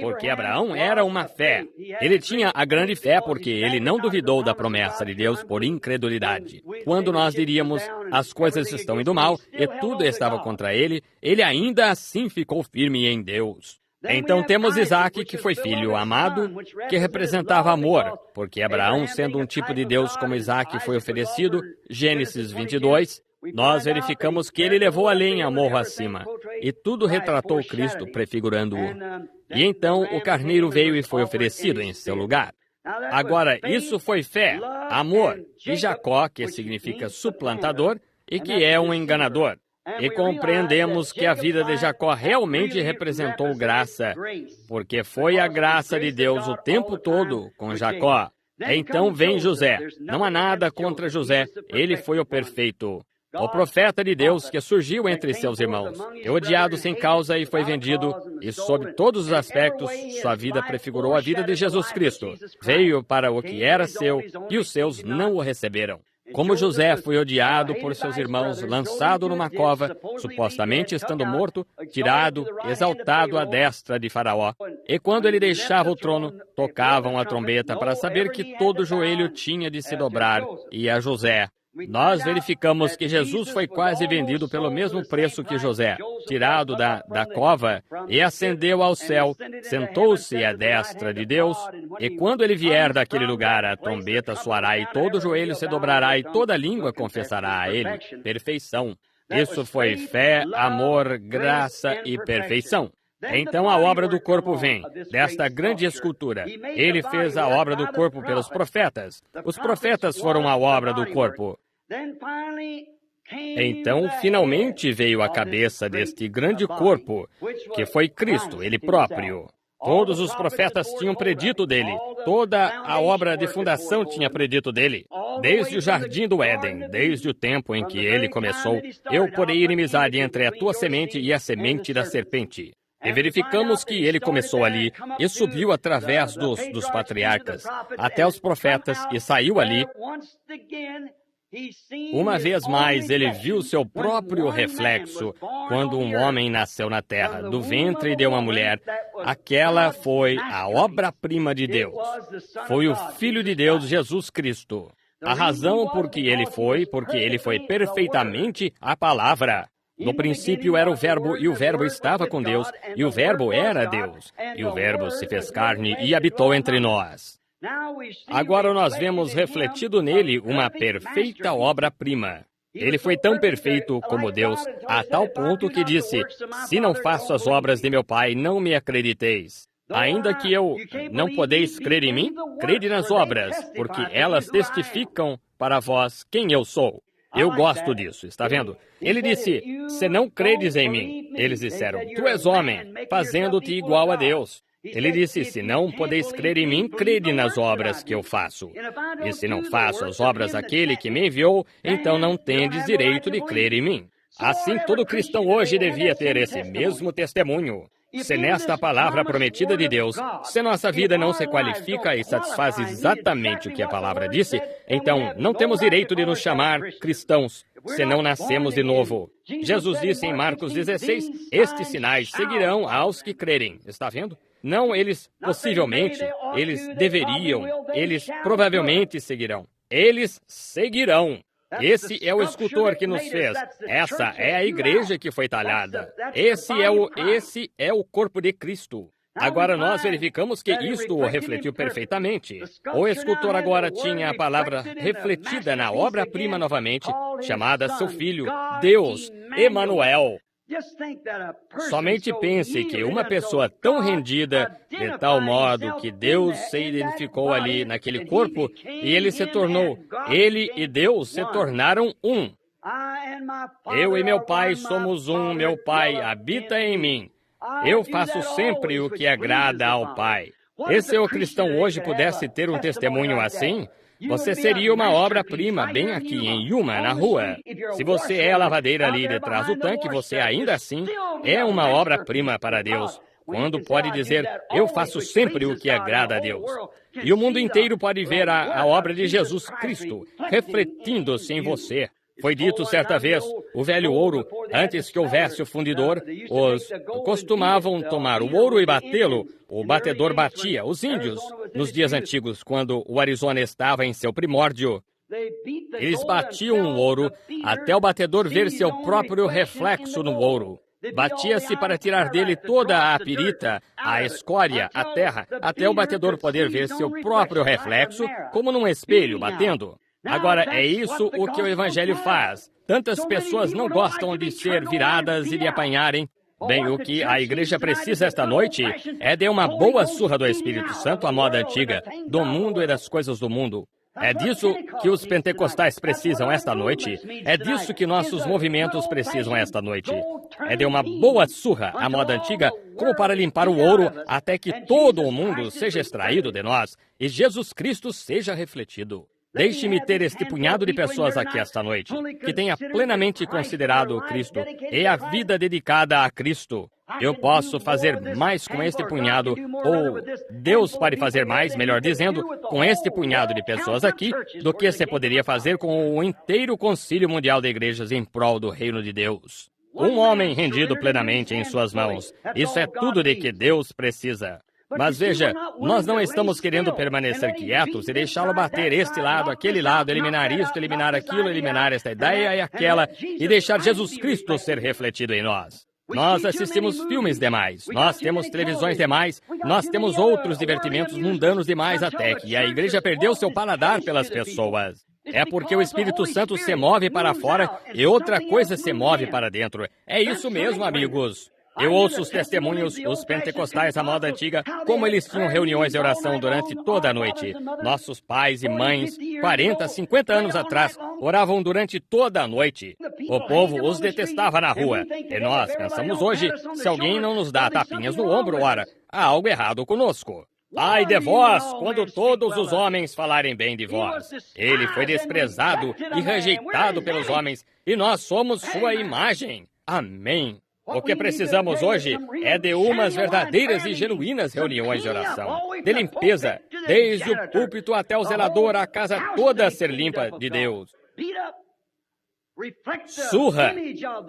porque Abraão era uma fé. Ele tinha a grande fé porque ele não duvidou da promessa de Deus por incredulidade. Quando nós diríamos, as coisas estão indo mal e tudo estava contra ele, ele ainda assim ficou firme em Deus. Então temos Isaque, que foi filho amado, que representava amor, porque Abraão, sendo um tipo de Deus como Isaque foi oferecido, Gênesis 22, nós verificamos que ele levou a lenha morro acima, e tudo retratou Cristo, prefigurando-o. E então o carneiro veio e foi oferecido em seu lugar. Agora, isso foi fé, amor, e Jacó, que significa suplantador, e que é um enganador. E compreendemos que a vida de Jacó realmente representou graça, porque foi a graça de Deus o tempo todo com Jacó. Então vem José. Não há nada contra José, ele foi o perfeito. O profeta de Deus que surgiu entre seus irmãos, é odiado sem causa e foi vendido, e sob todos os aspectos, sua vida prefigurou a vida de Jesus Cristo. Veio para o que era seu, e os seus não o receberam. Como José foi odiado por seus irmãos, lançado numa cova, supostamente estando morto, tirado, exaltado à destra de Faraó. E quando ele deixava o trono, tocavam a trombeta para saber que todo joelho tinha de se dobrar, e a José. Nós verificamos que Jesus foi quase vendido pelo mesmo preço que José, tirado da cova e ascendeu ao céu, sentou-se à destra de Deus, e quando ele vier daquele lugar, a trombeta soará e todo joelho se dobrará e toda língua confessará a ele. Perfeição. Isso foi fé, amor, graça e perfeição. Então a obra do corpo vem, desta grande escultura. Ele fez a obra do corpo pelos profetas. Os profetas foram a obra do corpo. Então, finalmente veio a cabeça deste grande corpo, que foi Cristo, Ele próprio. Todos os profetas tinham predito dele. Toda a obra de fundação tinha predito dele. Desde o jardim do Éden, desde o tempo em que ele começou, eu porei inimizade entre a tua semente e a semente da serpente. E verificamos que ele começou ali e subiu através dos patriarcas até os profetas e saiu ali. Uma vez mais, ele viu seu próprio reflexo quando um homem nasceu na terra, do ventre de uma mulher. Aquela foi a obra-prima de Deus. Foi o Filho de Deus, Jesus Cristo. A razão por que ele foi, porque ele foi perfeitamente a palavra. No princípio era o Verbo, e o Verbo estava com Deus, e o Verbo era Deus. E o Verbo se fez carne e habitou entre nós. Agora nós vemos refletido nele uma perfeita obra-prima. Ele foi tão perfeito como Deus, a tal ponto que disse: se não faço as obras de meu Pai, não me acrediteis. Ainda que não podeis crer em mim, crede nas obras, porque elas testificam para vós quem eu sou. Eu gosto disso, está vendo? Ele disse: se não credes em mim, eles disseram: tu és homem, fazendo-te igual a Deus. Ele disse: se não podeis crer em mim, crede nas obras que eu faço. E se não faço as obras daquele que me enviou, então não tendes direito de crer em mim. Assim, todo cristão hoje devia ter esse mesmo testemunho. Se nesta palavra prometida de Deus, se nossa vida não se qualifica e satisfaz exatamente o que a palavra disse, então não temos direito de nos chamar cristãos, se não nascemos de novo. Jesus disse em Marcos 16, estes sinais seguirão aos que crerem. Está vendo? Não eles possivelmente, eles deveriam, eles provavelmente seguirão. Eles seguirão. Esse é o escultor que nos fez. Essa é a igreja que foi talhada. Esse é o corpo de Cristo. Agora nós verificamos que isto o refletiu perfeitamente. O escultor agora tinha a palavra refletida na obra-prima novamente, chamada seu Filho, Deus, Emanuel. Somente pense que uma pessoa tão rendida, de tal modo que Deus se identificou ali naquele corpo, e ele se tornou, ele e Deus se tornaram um. Eu e meu Pai somos um, meu Pai habita em mim. Eu faço sempre o que agrada ao Pai. E se o cristão hoje pudesse ter um testemunho assim, você seria uma obra-prima bem aqui em Yuma, na rua. Se você é a lavadeira ali detrás do tanque, você ainda assim é uma obra-prima para Deus. Quando pode dizer, eu faço sempre o que agrada a Deus. E o mundo inteiro pode ver a obra de Jesus Cristo refletindo-se em você. Foi dito certa vez, o velho ouro, antes que houvesse o fundidor, os costumavam tomar o ouro e batê-lo. O batedor batia, os índios, nos dias antigos, quando o Arizona estava em seu primórdio. Eles batiam o ouro até o batedor ver seu próprio reflexo no ouro. Batia-se para tirar dele toda a pirita, a escória, a terra, até o batedor poder ver seu próprio reflexo, como num espelho, batendo. Agora, é isso o que o Evangelho faz. Tantas pessoas não gostam de ser viradas e de apanharem. Bem, o que a igreja precisa esta noite é de uma boa surra do Espírito Santo à moda antiga, do mundo e das coisas do mundo. É disso que os pentecostais precisam esta noite. É disso que nossos movimentos precisam esta noite. É de uma boa surra à moda antiga, como para limpar o ouro até que todo o mundo seja extraído de nós e Jesus Cristo seja refletido. Deixe-me ter este punhado de pessoas aqui esta noite, que tenha plenamente considerado Cristo e a vida dedicada a Cristo. Eu posso fazer mais com este punhado, ou Deus pode fazer mais, melhor dizendo, com este punhado de pessoas aqui, do que se poderia fazer com o inteiro concílio mundial de igrejas em prol do reino de Deus. Um homem rendido plenamente em suas mãos. Isso é tudo de que Deus precisa. Mas veja, nós não estamos querendo permanecer quietos e deixá-lo bater este lado, aquele lado, eliminar isto, eliminar aquilo, eliminar esta ideia e aquela, e deixar Jesus Cristo ser refletido em nós. Nós assistimos filmes demais, nós temos televisões demais, nós temos outros divertimentos mundanos demais até que a igreja perdeu seu paladar pelas pessoas. É porque o Espírito Santo se move para fora e outra coisa se move para dentro. É isso mesmo, amigos. Eu ouço os testemunhos, os pentecostais da moda antiga, como eles tinham reuniões de oração durante toda a noite. Nossos pais e mães, 40, 50 anos atrás, oravam durante toda a noite. O povo os detestava na rua. E nós pensamos hoje, se alguém não nos dá tapinhas no ombro, ora, há algo errado conosco. Ai de vós, quando todos os homens falarem bem de vós. Ele foi desprezado e rejeitado pelos homens, e nós somos sua imagem. Amém. O que precisamos hoje é de umas verdadeiras e genuínas reuniões de oração, de limpeza, desde o púlpito até o zelador, a casa toda ser limpa de Deus. Surra,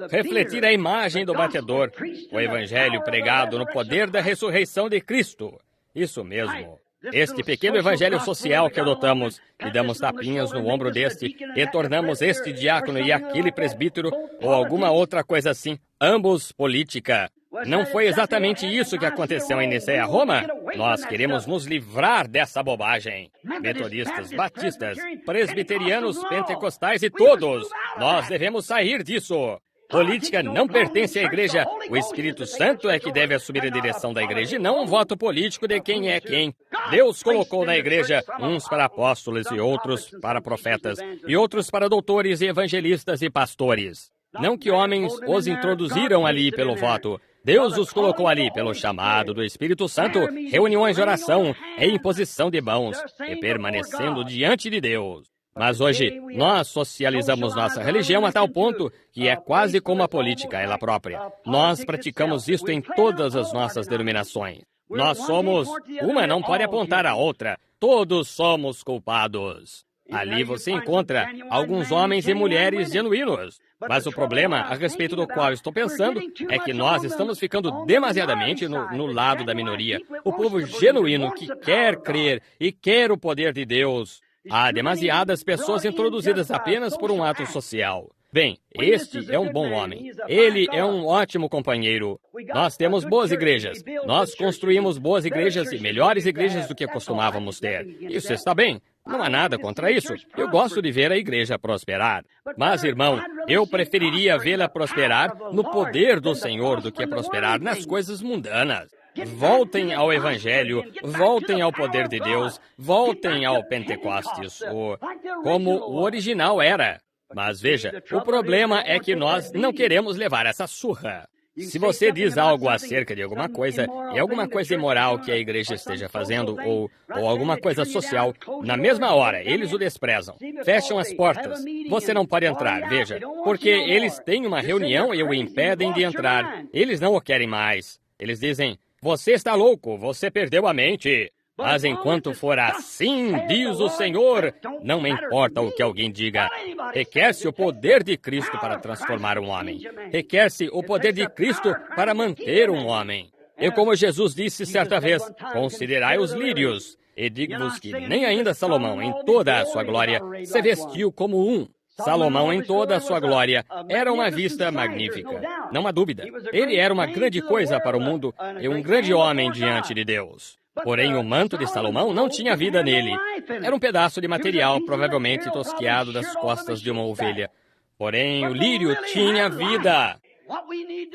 refletir a imagem do batedor, o evangelho pregado no poder da ressurreição de Cristo. Isso mesmo. Este pequeno evangelho social que adotamos e damos tapinhas no ombro deste e tornamos este diácono e aquele presbítero ou alguma outra coisa assim, ambos política. Não foi exatamente isso que aconteceu em Niceia, Roma? Nós queremos nos livrar dessa bobagem. Metodistas, batistas, presbiterianos, pentecostais e todos. Nós devemos sair disso. Política não pertence à igreja. O Espírito Santo é que deve assumir a direção da igreja e não um voto político de quem é quem. Deus colocou na igreja uns para apóstolos e outros para profetas, e outros para doutores e evangelistas e pastores. Não que homens os introduziram ali pelo voto. Deus os colocou ali pelo chamado do Espírito Santo, reuniões de oração e imposição de mãos, e permanecendo diante de Deus. Mas hoje, nós socializamos nossa religião a tal ponto que é quase como a política ela própria. Nós praticamos isto em todas as nossas denominações. Nós somos... Uma não pode apontar a outra. Todos somos culpados. Ali você encontra alguns homens e mulheres genuínos. Mas o problema a respeito do qual estou pensando é que nós estamos ficando demasiadamente no lado da minoria. O povo genuíno que quer crer e quer o poder de Deus. Há demasiadas pessoas introduzidas apenas por um ato social. Bem, este é um bom homem. Ele é um ótimo companheiro. Nós temos boas igrejas. Nós construímos boas igrejas e melhores igrejas do que costumávamos ter. Isso está bem. Não há nada contra isso. Eu gosto de ver a igreja prosperar. Mas, irmão, eu preferiria vê-la prosperar no poder do Senhor do que prosperar nas coisas mundanas. Voltem ao Evangelho, voltem ao poder de Deus, voltem ao Pentecostes, como o original era. Mas veja, o problema é que nós não queremos levar essa surra. Se você diz algo acerca de alguma coisa, e alguma coisa imoral que a igreja esteja fazendo, ou alguma coisa social, na mesma hora, eles o desprezam. Fecham as portas. Você não pode entrar, veja, porque eles têm uma reunião e o impedem de entrar. Eles não o querem mais. Eles dizem, você está louco, você perdeu a mente. Mas enquanto for assim, diz o Senhor, não me importa o que alguém diga. Requer-se o poder de Cristo para transformar um homem. Requer-se o poder de Cristo para manter um homem. E como Jesus disse certa vez, considerai os lírios. E digo-vos que nem ainda Salomão, em toda a sua glória, se vestiu como um. Salomão, em toda a sua glória, era uma vista magnífica. Não há dúvida. Ele era uma grande coisa para o mundo e um grande homem diante de Deus. Porém, o manto de Salomão não tinha vida nele. Era um pedaço de material, provavelmente tosqueado das costas de uma ovelha. Porém, o lírio tinha vida.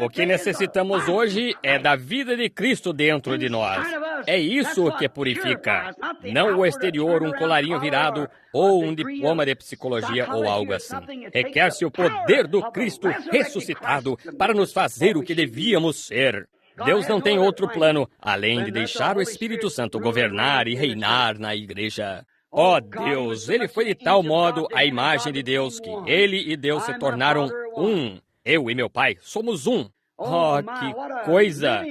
O que necessitamos hoje é da vida de Cristo dentro de nós. É isso que purifica. Não o exterior, um colarinho virado ou um diploma de psicologia ou algo assim. Requer-se o poder do Cristo ressuscitado para nos fazer o que devíamos ser. Deus não tem outro plano, além de deixar o Espírito Santo governar e reinar na igreja. Oh Deus, Ele foi de tal modo a imagem de Deus que Ele e Deus se tornaram um. Eu e meu Pai somos um. Oh, que coisa!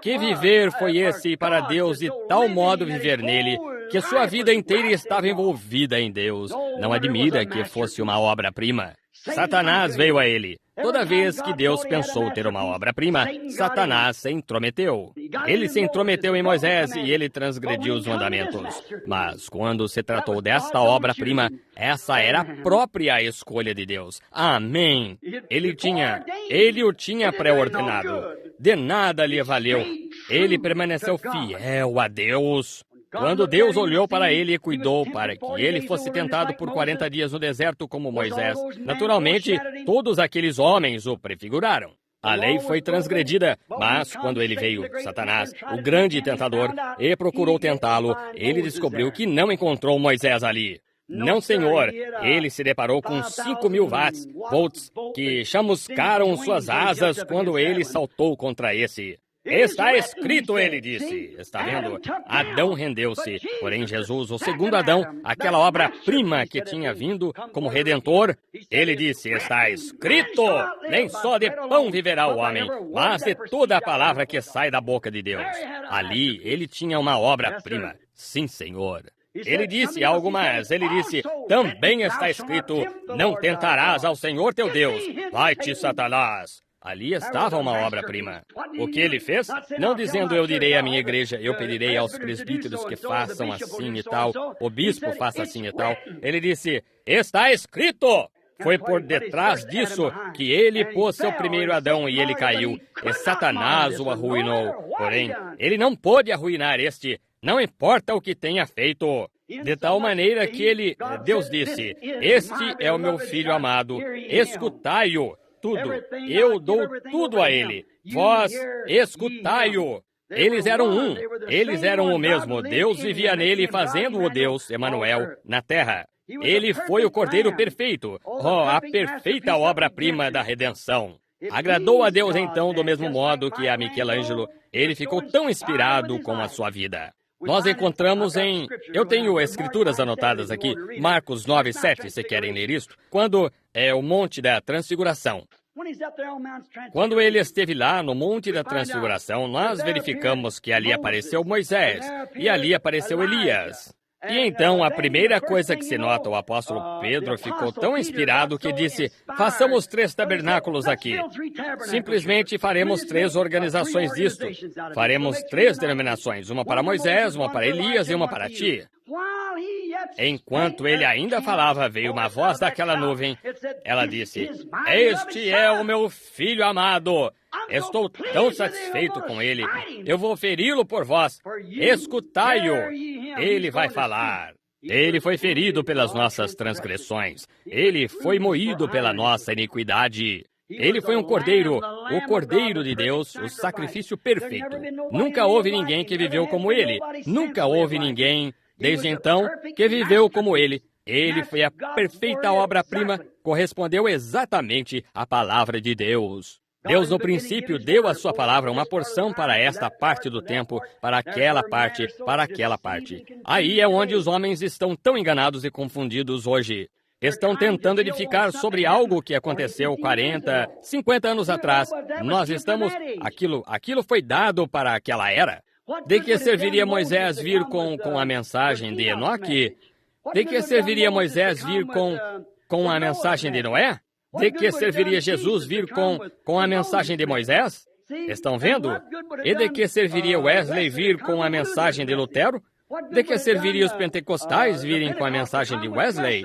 Que viver foi esse para Deus de tal modo viver nele, que sua vida inteira estava envolvida em Deus. Não admira que fosse uma obra-prima. Satanás veio a ele. Toda vez que Deus pensou ter uma obra-prima, Satanás se intrometeu. Ele se intrometeu em Moisés e ele transgrediu os mandamentos. Mas quando se tratou desta obra-prima, essa era a própria escolha de Deus. Amém. Ele o tinha pré-ordenado. De nada lhe valeu. Ele permaneceu fiel a Deus. Quando Deus olhou para ele e cuidou para que ele fosse tentado por 40 dias no deserto como Moisés, naturalmente, todos aqueles homens o prefiguraram. A lei foi transgredida, mas quando ele veio, Satanás, o grande tentador, e procurou tentá-lo, ele descobriu que não encontrou Moisés ali. Não, senhor. Ele se deparou com 5.000 volts que chamuscaram suas asas quando ele saltou contra esse. Está escrito, ele disse. Está vendo? Adão rendeu-se. Porém, Jesus, o segundo Adão, aquela obra-prima que tinha vindo como Redentor, ele disse, está escrito, nem só de pão viverá o homem, mas de toda a palavra que sai da boca de Deus. Ali, ele tinha uma obra-prima. Sim, Senhor. Ele disse algo mais. Ele disse, também está escrito, não tentarás ao Senhor teu Deus. Vai-te, Satanás. Ali estava uma obra-prima. O que ele fez? Não dizendo, eu direi à minha igreja, eu pedirei aos presbíteros que façam assim e tal, o bispo faça assim e tal. Ele disse, está escrito! Foi por detrás disso que ele pôs seu primeiro Adão e ele caiu, e Satanás o arruinou. Porém, ele não pôde arruinar este, não importa o que tenha feito. De tal maneira que Deus disse, este é o meu filho amado, escutai-o. Tudo. Eu dou tudo a ele. Vós, escutai-o. Eles eram o mesmo. Deus vivia nele, fazendo-o Deus, Emanuel, na terra. Ele foi o Cordeiro perfeito, a perfeita obra-prima da redenção. Agradou a Deus então do mesmo modo que a Michelangelo. Ele ficou tão inspirado com a sua vida. Nós encontramos eu tenho escrituras anotadas aqui, Marcos 9:7, se querem ler isto, quando é o Monte da Transfiguração. Quando ele esteve lá no Monte da Transfiguração, nós verificamos que ali apareceu Moisés e ali apareceu Elias. E então, a primeira coisa que se nota, o apóstolo Pedro ficou tão inspirado que disse, façamos 3 tabernáculos aqui. Simplesmente faremos 3 organizações disto. Faremos 3 denominações, uma para Moisés, uma para Elias e uma para ti. Enquanto ele ainda falava, veio uma voz daquela nuvem. Ela disse, este é o meu filho amado. Estou tão satisfeito com ele. Eu vou feri-lo por vós. Escutai-o. Ele vai falar. Ele foi ferido pelas nossas transgressões. Ele foi moído pela nossa iniquidade. Ele foi um cordeiro, o Cordeiro de Deus, o sacrifício perfeito. Nunca houve ninguém que viveu como ele. Nunca houve ninguém, desde então, que viveu como ele. Ele foi a perfeita obra-prima, correspondeu exatamente à palavra de Deus. Deus, no princípio, deu a sua palavra uma porção para esta parte do tempo, para aquela parte, para aquela parte. Aí é onde os homens estão tão enganados e confundidos hoje. Estão tentando edificar sobre algo que aconteceu 40, 50 anos atrás. Nós estamos... Aquilo foi dado para aquela era. De que serviria Moisés vir com a mensagem de Enoque? De que serviria Moisés vir com a mensagem de Noé? De que serviria Jesus vir com a mensagem de Moisés? Estão vendo? E de que serviria Wesley vir com a mensagem de Lutero? De que serviria os pentecostais virem com a mensagem de Wesley?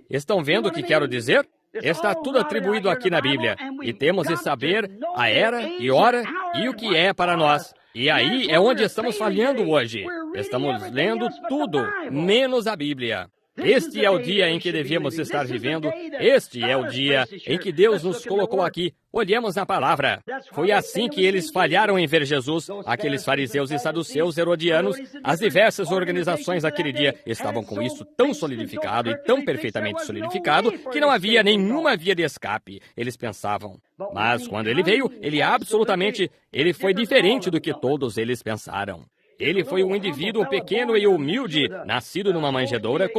Estão vendo o que quero dizer? Está tudo atribuído aqui na Bíblia. E temos de saber a era e hora e o que é para nós. E aí é onde estamos falhando hoje. Estamos lendo tudo, menos a Bíblia. Este é o dia em que devíamos estar vivendo. Este é o dia em que Deus nos colocou aqui. Olhemos na palavra. Foi assim que eles falharam em ver Jesus. Aqueles fariseus e saduceus herodianos, as diversas organizações daquele dia estavam com isso tão solidificado e tão perfeitamente solidificado que não havia nenhuma via de escape. Eles pensavam. Mas quando ele veio, ele foi diferente do que todos eles pensaram. Ele foi um indivíduo pequeno e humilde, nascido numa manjedoura,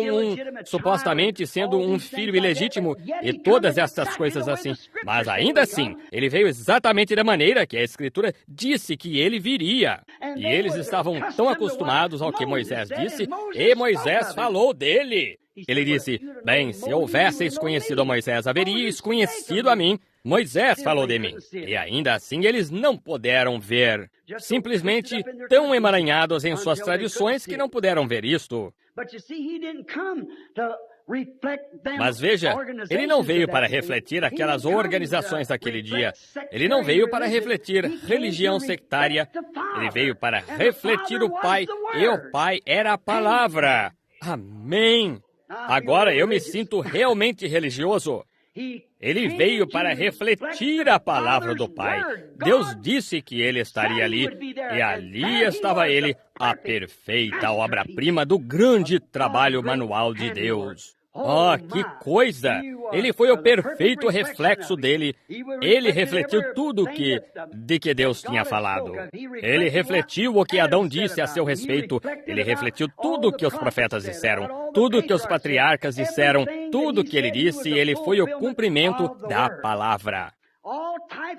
supostamente sendo um filho ilegítimo e todas essas coisas assim. Mas ainda assim, ele veio exatamente da maneira que a Escritura disse que ele viria. E eles estavam tão acostumados ao que Moisés disse, e Moisés falou dele. Ele disse, bem, se houvesseis conhecido a Moisés, haveríeis conhecido a mim. Moisés falou de mim. E ainda assim eles não puderam ver. Simplesmente tão emaranhados em suas tradições que não puderam ver isto. Mas veja, ele não veio para refletir aquelas organizações daquele dia. Ele não veio para refletir religião sectária. Ele veio para refletir o Pai, e o Pai era a palavra. Amém. Agora eu me sinto realmente religioso. Ele veio para refletir a palavra do Pai. Deus disse que ele estaria ali, e ali estava ele, a perfeita obra-prima do grande trabalho manual de Deus. Oh, que coisa! Ele foi o perfeito reflexo dele. Ele refletiu tudo de que Deus tinha falado. Ele refletiu o que Adão disse a seu respeito. Ele refletiu tudo o que os profetas disseram, tudo o que os patriarcas disseram, tudo o que ele disse, ele foi o cumprimento da palavra.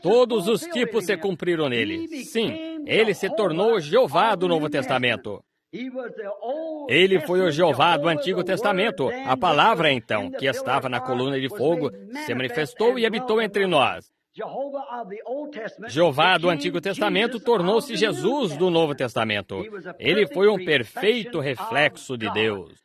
Todos os tipos se cumpriram nele. Sim, ele se tornou Jeová do Novo Testamento. Ele foi o Jeová do Antigo Testamento. A palavra, então, que estava na coluna de fogo, se manifestou e habitou entre nós. Jeová do Antigo Testamento tornou-se Jesus do Novo Testamento. Ele foi um perfeito reflexo de Deus.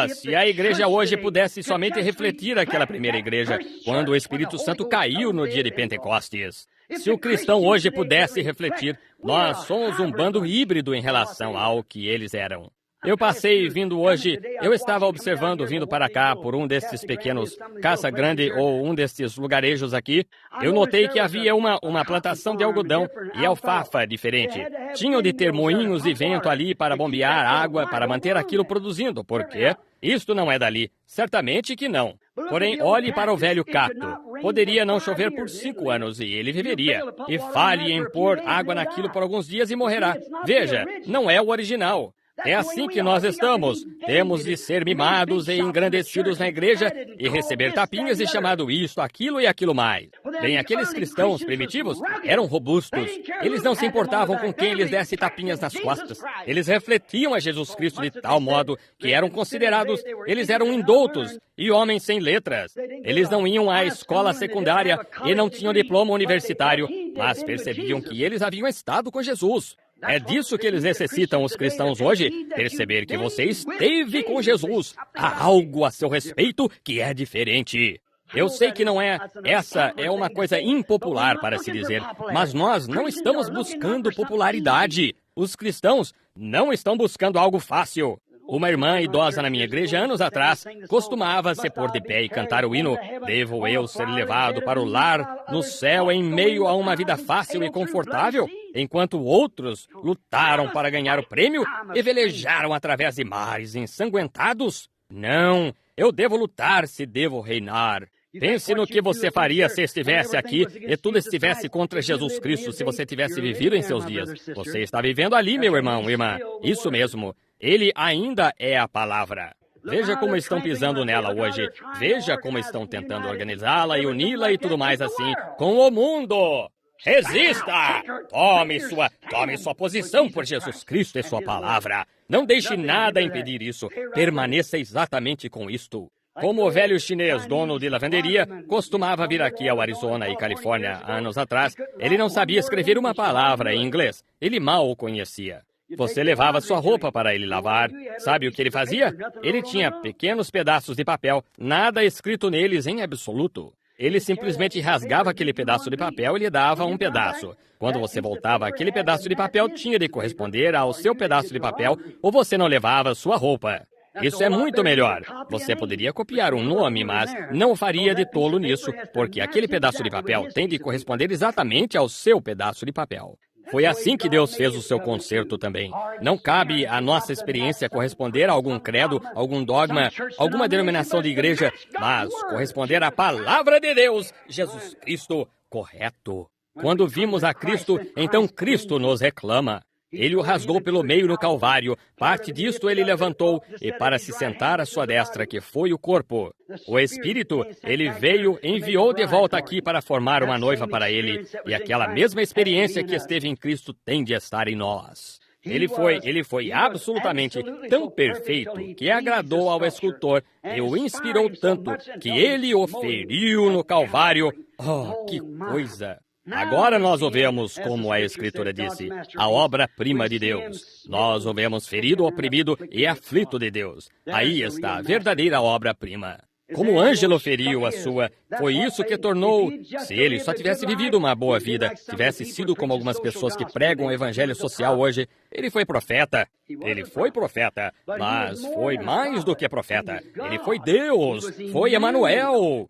Se a igreja hoje pudesse somente refletir aquela primeira igreja, quando o Espírito Santo caiu no dia de Pentecostes. Se o cristão hoje pudesse refletir, nós somos um bando híbrido em relação ao que eles eram. Eu passei vindo hoje, eu estava observando vindo para cá por um destes pequenos Casa Grande ou um destes lugarejos aqui. Eu notei que havia uma plantação de algodão e alfafa diferente. Tinham de ter moinhos e vento ali para bombear água, para manter aquilo produzindo. Por quê? Isto não é dali. Certamente que não. Porém, olhe para o velho Cato. Poderia não chover por 5 anos e ele viveria. E fale em pôr água naquilo por alguns dias e morrerá. Veja, não é o original. É assim que nós estamos. Temos de ser mimados e engrandecidos na igreja e receber tapinhas e chamado isto, aquilo e aquilo mais. Bem, aqueles cristãos primitivos eram robustos. Eles não se importavam com quem lhes desse tapinhas nas costas. Eles refletiam a Jesus Cristo de tal modo que eram considerados, eles eram indoutos e homens sem letras. Eles não iam à escola secundária e não tinham diploma universitário, mas percebiam que eles haviam estado com Jesus. É disso que eles necessitam, os cristãos hoje, perceber que você esteve com Jesus. Há algo a seu respeito que é diferente. Eu sei que não é, essa é uma coisa impopular para se dizer, mas nós não estamos buscando popularidade. Os cristãos não estão buscando algo fácil. Uma irmã idosa na minha igreja, anos atrás, costumava se pôr de pé e cantar o hino "Devo eu ser levado para o lar, no céu, em meio a uma vida fácil e confortável?" Enquanto outros lutaram para ganhar o prêmio e velejaram através de mares ensanguentados. Não, eu devo lutar se devo reinar. Pense no que você faria se estivesse aqui e tudo estivesse contra Jesus Cristo, se você tivesse vivido em seus dias. Você está vivendo ali, meu irmão, irmã. Isso mesmo. Ele ainda é a palavra. Veja como estão pisando nela hoje. Veja como estão tentando organizá-la e uni-la e tudo mais assim com o mundo. Resista! Tome sua posição por Jesus Cristo e sua palavra. Não deixe nada impedir isso. Permaneça exatamente com isto. Como o velho chinês, dono de lavanderia, costumava vir aqui ao Arizona e Califórnia anos atrás, ele não sabia escrever uma palavra em inglês. Ele mal o conhecia. Você levava sua roupa para ele lavar. Sabe o que ele fazia? Ele tinha pequenos pedaços de papel, nada escrito neles em absoluto. Ele simplesmente rasgava aquele pedaço de papel e lhe dava um pedaço. Quando você voltava, aquele pedaço de papel tinha de corresponder ao seu pedaço de papel ou você não levava sua roupa. Isso é muito melhor. Você poderia copiar um nome, mas não faria de tolo nisso, porque aquele pedaço de papel tem de corresponder exatamente ao seu pedaço de papel. Foi assim que Deus fez o seu concerto também. Não cabe à nossa experiência corresponder a algum credo, algum dogma, alguma denominação de igreja, mas corresponder à palavra de Deus, Jesus Cristo, correto. Quando vimos a Cristo, então Cristo nos reclama. Ele o rasgou pelo meio no Calvário. Parte disto ele levantou, e para se sentar à sua destra, que foi o corpo. O Espírito, ele veio, enviou de volta aqui para formar uma noiva para ele. E aquela mesma experiência que esteve em Cristo tem de estar em nós. Ele foi absolutamente tão perfeito que agradou ao escultor e o inspirou tanto que ele o feriu no Calvário. Oh, que coisa! Agora nós o vemos, como a Escritura disse, a obra-prima de Deus. Nós o vemos ferido, oprimido e aflito de Deus. Aí está a verdadeira obra-prima. Como o Ângelo feriu a sua, foi isso que tornou, se ele só tivesse vivido uma boa vida, tivesse sido como algumas pessoas que pregam o evangelho social hoje, ele foi profeta, mas foi mais do que profeta. Ele foi Deus, foi Emanuel.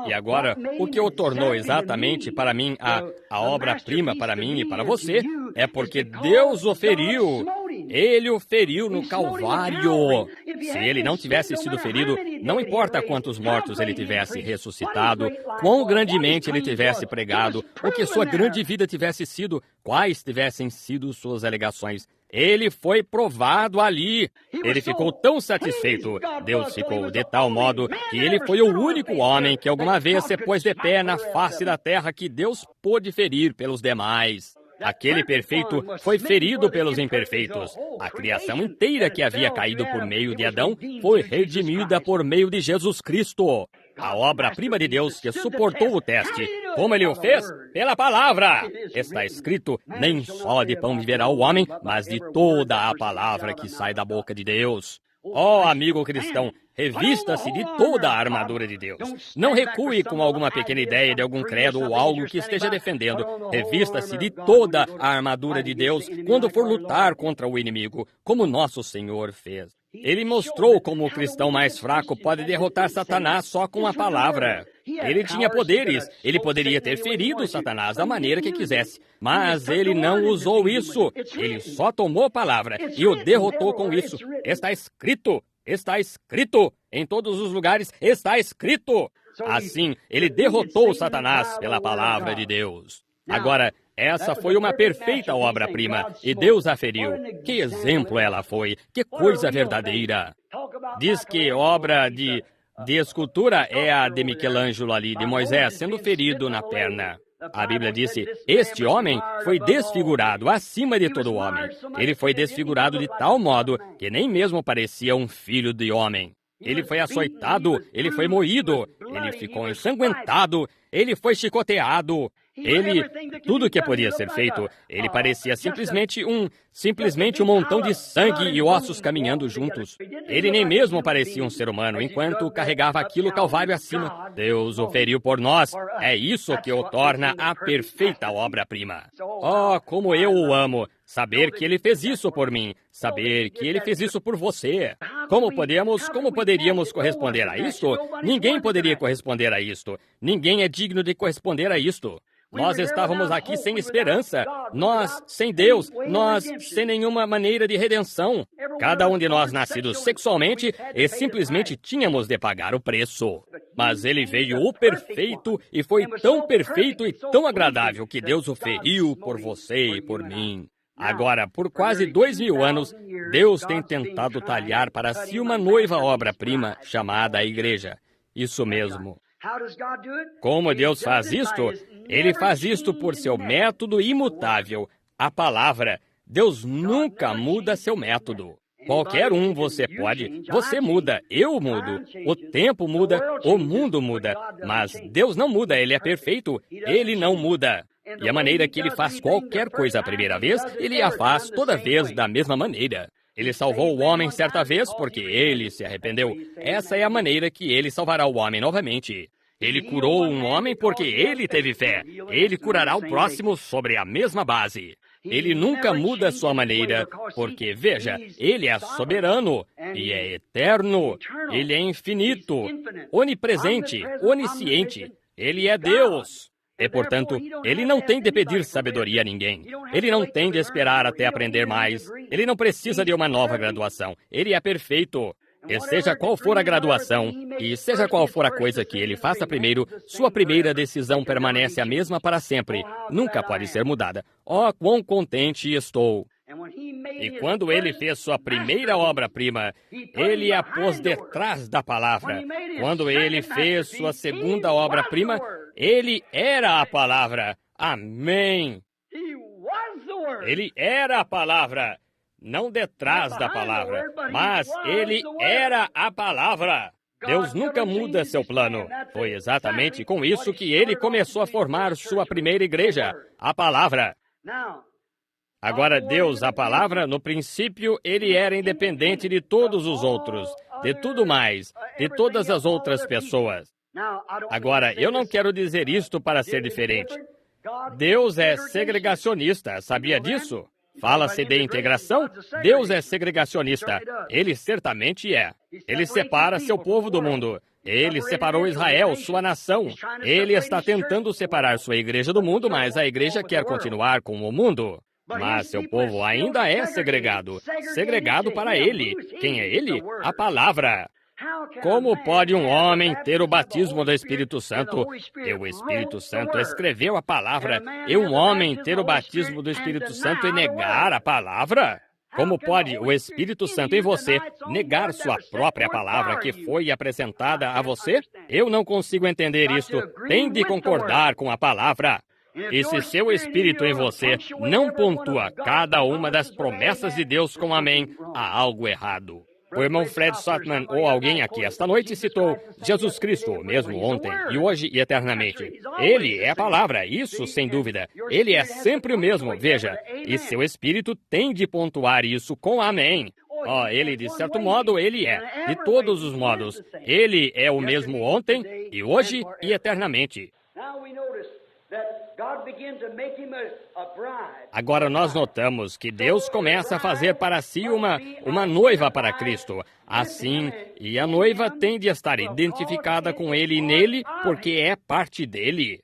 E agora, o que o tornou exatamente para mim a obra-prima para mim e para você, é porque Deus o feriu. Ele o feriu no Calvário. Se ele não tivesse sido ferido, não importa quantos mortos ele tivesse ressuscitado, quão grandemente ele tivesse pregado, o que sua grande vida tivesse sido, quais tivessem sido suas alegações, ele foi provado ali. Ele ficou tão satisfeito, Deus ficou de tal modo, que ele foi o único homem que alguma vez se pôs de pé na face da terra que Deus pôde ferir pelos demais. Aquele perfeito foi ferido pelos imperfeitos. A criação inteira que havia caído por meio de Adão foi redimida por meio de Jesus Cristo. A obra-prima de Deus que suportou o teste. Como ele o fez? Pela palavra. Está escrito, nem só de pão viverá o homem, mas de toda a palavra que sai da boca de Deus. Ó, amigo cristão, revista-se de toda a armadura de Deus. Não recue com alguma pequena ideia de algum credo ou algo que esteja defendendo. Revista-se de toda a armadura de Deus quando for lutar contra o inimigo, como nosso Senhor fez. Ele mostrou como o cristão mais fraco pode derrotar Satanás só com a palavra. Ele tinha poderes. Ele poderia ter ferido Satanás da maneira que quisesse. Mas ele não usou isso. Ele só tomou a palavra e o derrotou com isso. Está escrito. Está escrito. Em todos os lugares está escrito. Assim, ele derrotou Satanás pela palavra de Deus. Agora, essa foi uma perfeita obra-prima, e Deus a feriu. Que exemplo ela foi! Que coisa verdadeira! Diz que obra de escultura é a de Michelangelo ali, de Moisés, sendo ferido na perna. A Bíblia disse, este homem foi desfigurado acima de todo homem. Ele foi desfigurado de tal modo que nem mesmo parecia um filho de homem. Ele foi açoitado, ele foi moído, ele ficou ensanguentado, ele foi chicoteado. Tudo que podia ser feito, ele parecia simplesmente um montão de sangue e ossos caminhando juntos. Ele nem mesmo parecia um ser humano, enquanto carregava aquilo calvário acima. Deus o feriu por nós. É isso que o torna a perfeita obra-prima. Oh, como eu o amo! Saber que ele fez isso por mim. Saber que ele fez isso por você. Como poderíamos corresponder a isto? Ninguém poderia corresponder a isto. Ninguém é digno de corresponder a isto. Nós estávamos aqui sem esperança, nós sem Deus, nós sem nenhuma maneira de redenção. Cada um de nós nascidos sexualmente e simplesmente tínhamos de pagar o preço. Mas ele veio o perfeito e foi tão perfeito e tão agradável que Deus o feriu por você e por mim. Agora, por quase 2000 anos, Deus tem tentado talhar para si uma noiva obra-prima chamada a Igreja. Isso mesmo. Como Deus faz isto? Ele faz isto por seu método imutável, a palavra. Deus nunca muda seu método. Qualquer um você muda, eu mudo, o tempo muda, o mundo muda, mas Deus não muda, Ele é perfeito, Ele não muda. E a maneira que Ele faz qualquer coisa a primeira vez, Ele a faz toda vez da mesma maneira. Ele salvou o homem certa vez porque ele se arrependeu. Essa é a maneira que ele salvará o homem novamente. Ele curou um homem porque ele teve fé. Ele curará o próximo sobre a mesma base. Ele nunca muda sua maneira, porque, veja, ele é soberano e é eterno. Ele é infinito, onipresente, onisciente. Ele é Deus. E, portanto, ele não tem de pedir sabedoria a ninguém. Ele não tem de esperar até aprender mais. Ele não precisa de uma nova graduação. Ele é perfeito. E seja qual for a graduação, e seja qual for a coisa que ele faça primeiro, sua primeira decisão permanece a mesma para sempre. Nunca pode ser mudada. Oh, quão contente estou! E quando ele fez sua primeira obra-prima, ele a pôs detrás da palavra. Quando ele fez sua segunda obra-prima, ele era a palavra. Amém! Ele era a palavra. Não detrás da palavra, mas ele era a palavra. Deus nunca muda seu plano. Foi exatamente com isso que ele começou a formar sua primeira igreja, a palavra. Agora, Deus, a palavra, no princípio, ele era independente de todos os outros, de tudo mais, de todas as outras pessoas. Agora, eu não quero dizer isto para ser diferente. Deus é segregacionista, sabia disso? Fala-se de integração? Deus é segregacionista. Ele certamente é. Ele separa seu povo do mundo. Ele separou Israel, sua nação. Ele está tentando separar sua igreja do mundo, mas a igreja quer continuar com o mundo. Mas seu povo ainda é segregado. Segregado para ele. Quem é ele? A palavra. Como pode um homem ter o batismo do Espírito Santo e o Espírito Santo escreveu a palavra, e um homem ter o batismo do Espírito Santo e negar a palavra? Como pode o Espírito Santo em você negar sua própria palavra que foi apresentada a você? Eu não consigo entender isto. Tem de concordar com a palavra. E se seu espírito em você não pontua cada uma das promessas de Deus com amém, há algo errado. O irmão Fred Sotman, ou alguém aqui esta noite, citou Jesus Cristo, mesmo ontem, e hoje e eternamente. Ele é a palavra, isso sem dúvida. Ele é sempre o mesmo, veja. E seu espírito tem de pontuar isso com amém. Ele, de certo modo, ele é. De todos os modos. Ele é o mesmo ontem, e hoje e eternamente. Agora nós notamos que Deus começa a fazer para si uma noiva para Cristo. Assim, e a noiva tem de estar identificada com Ele e nele, porque é parte dele.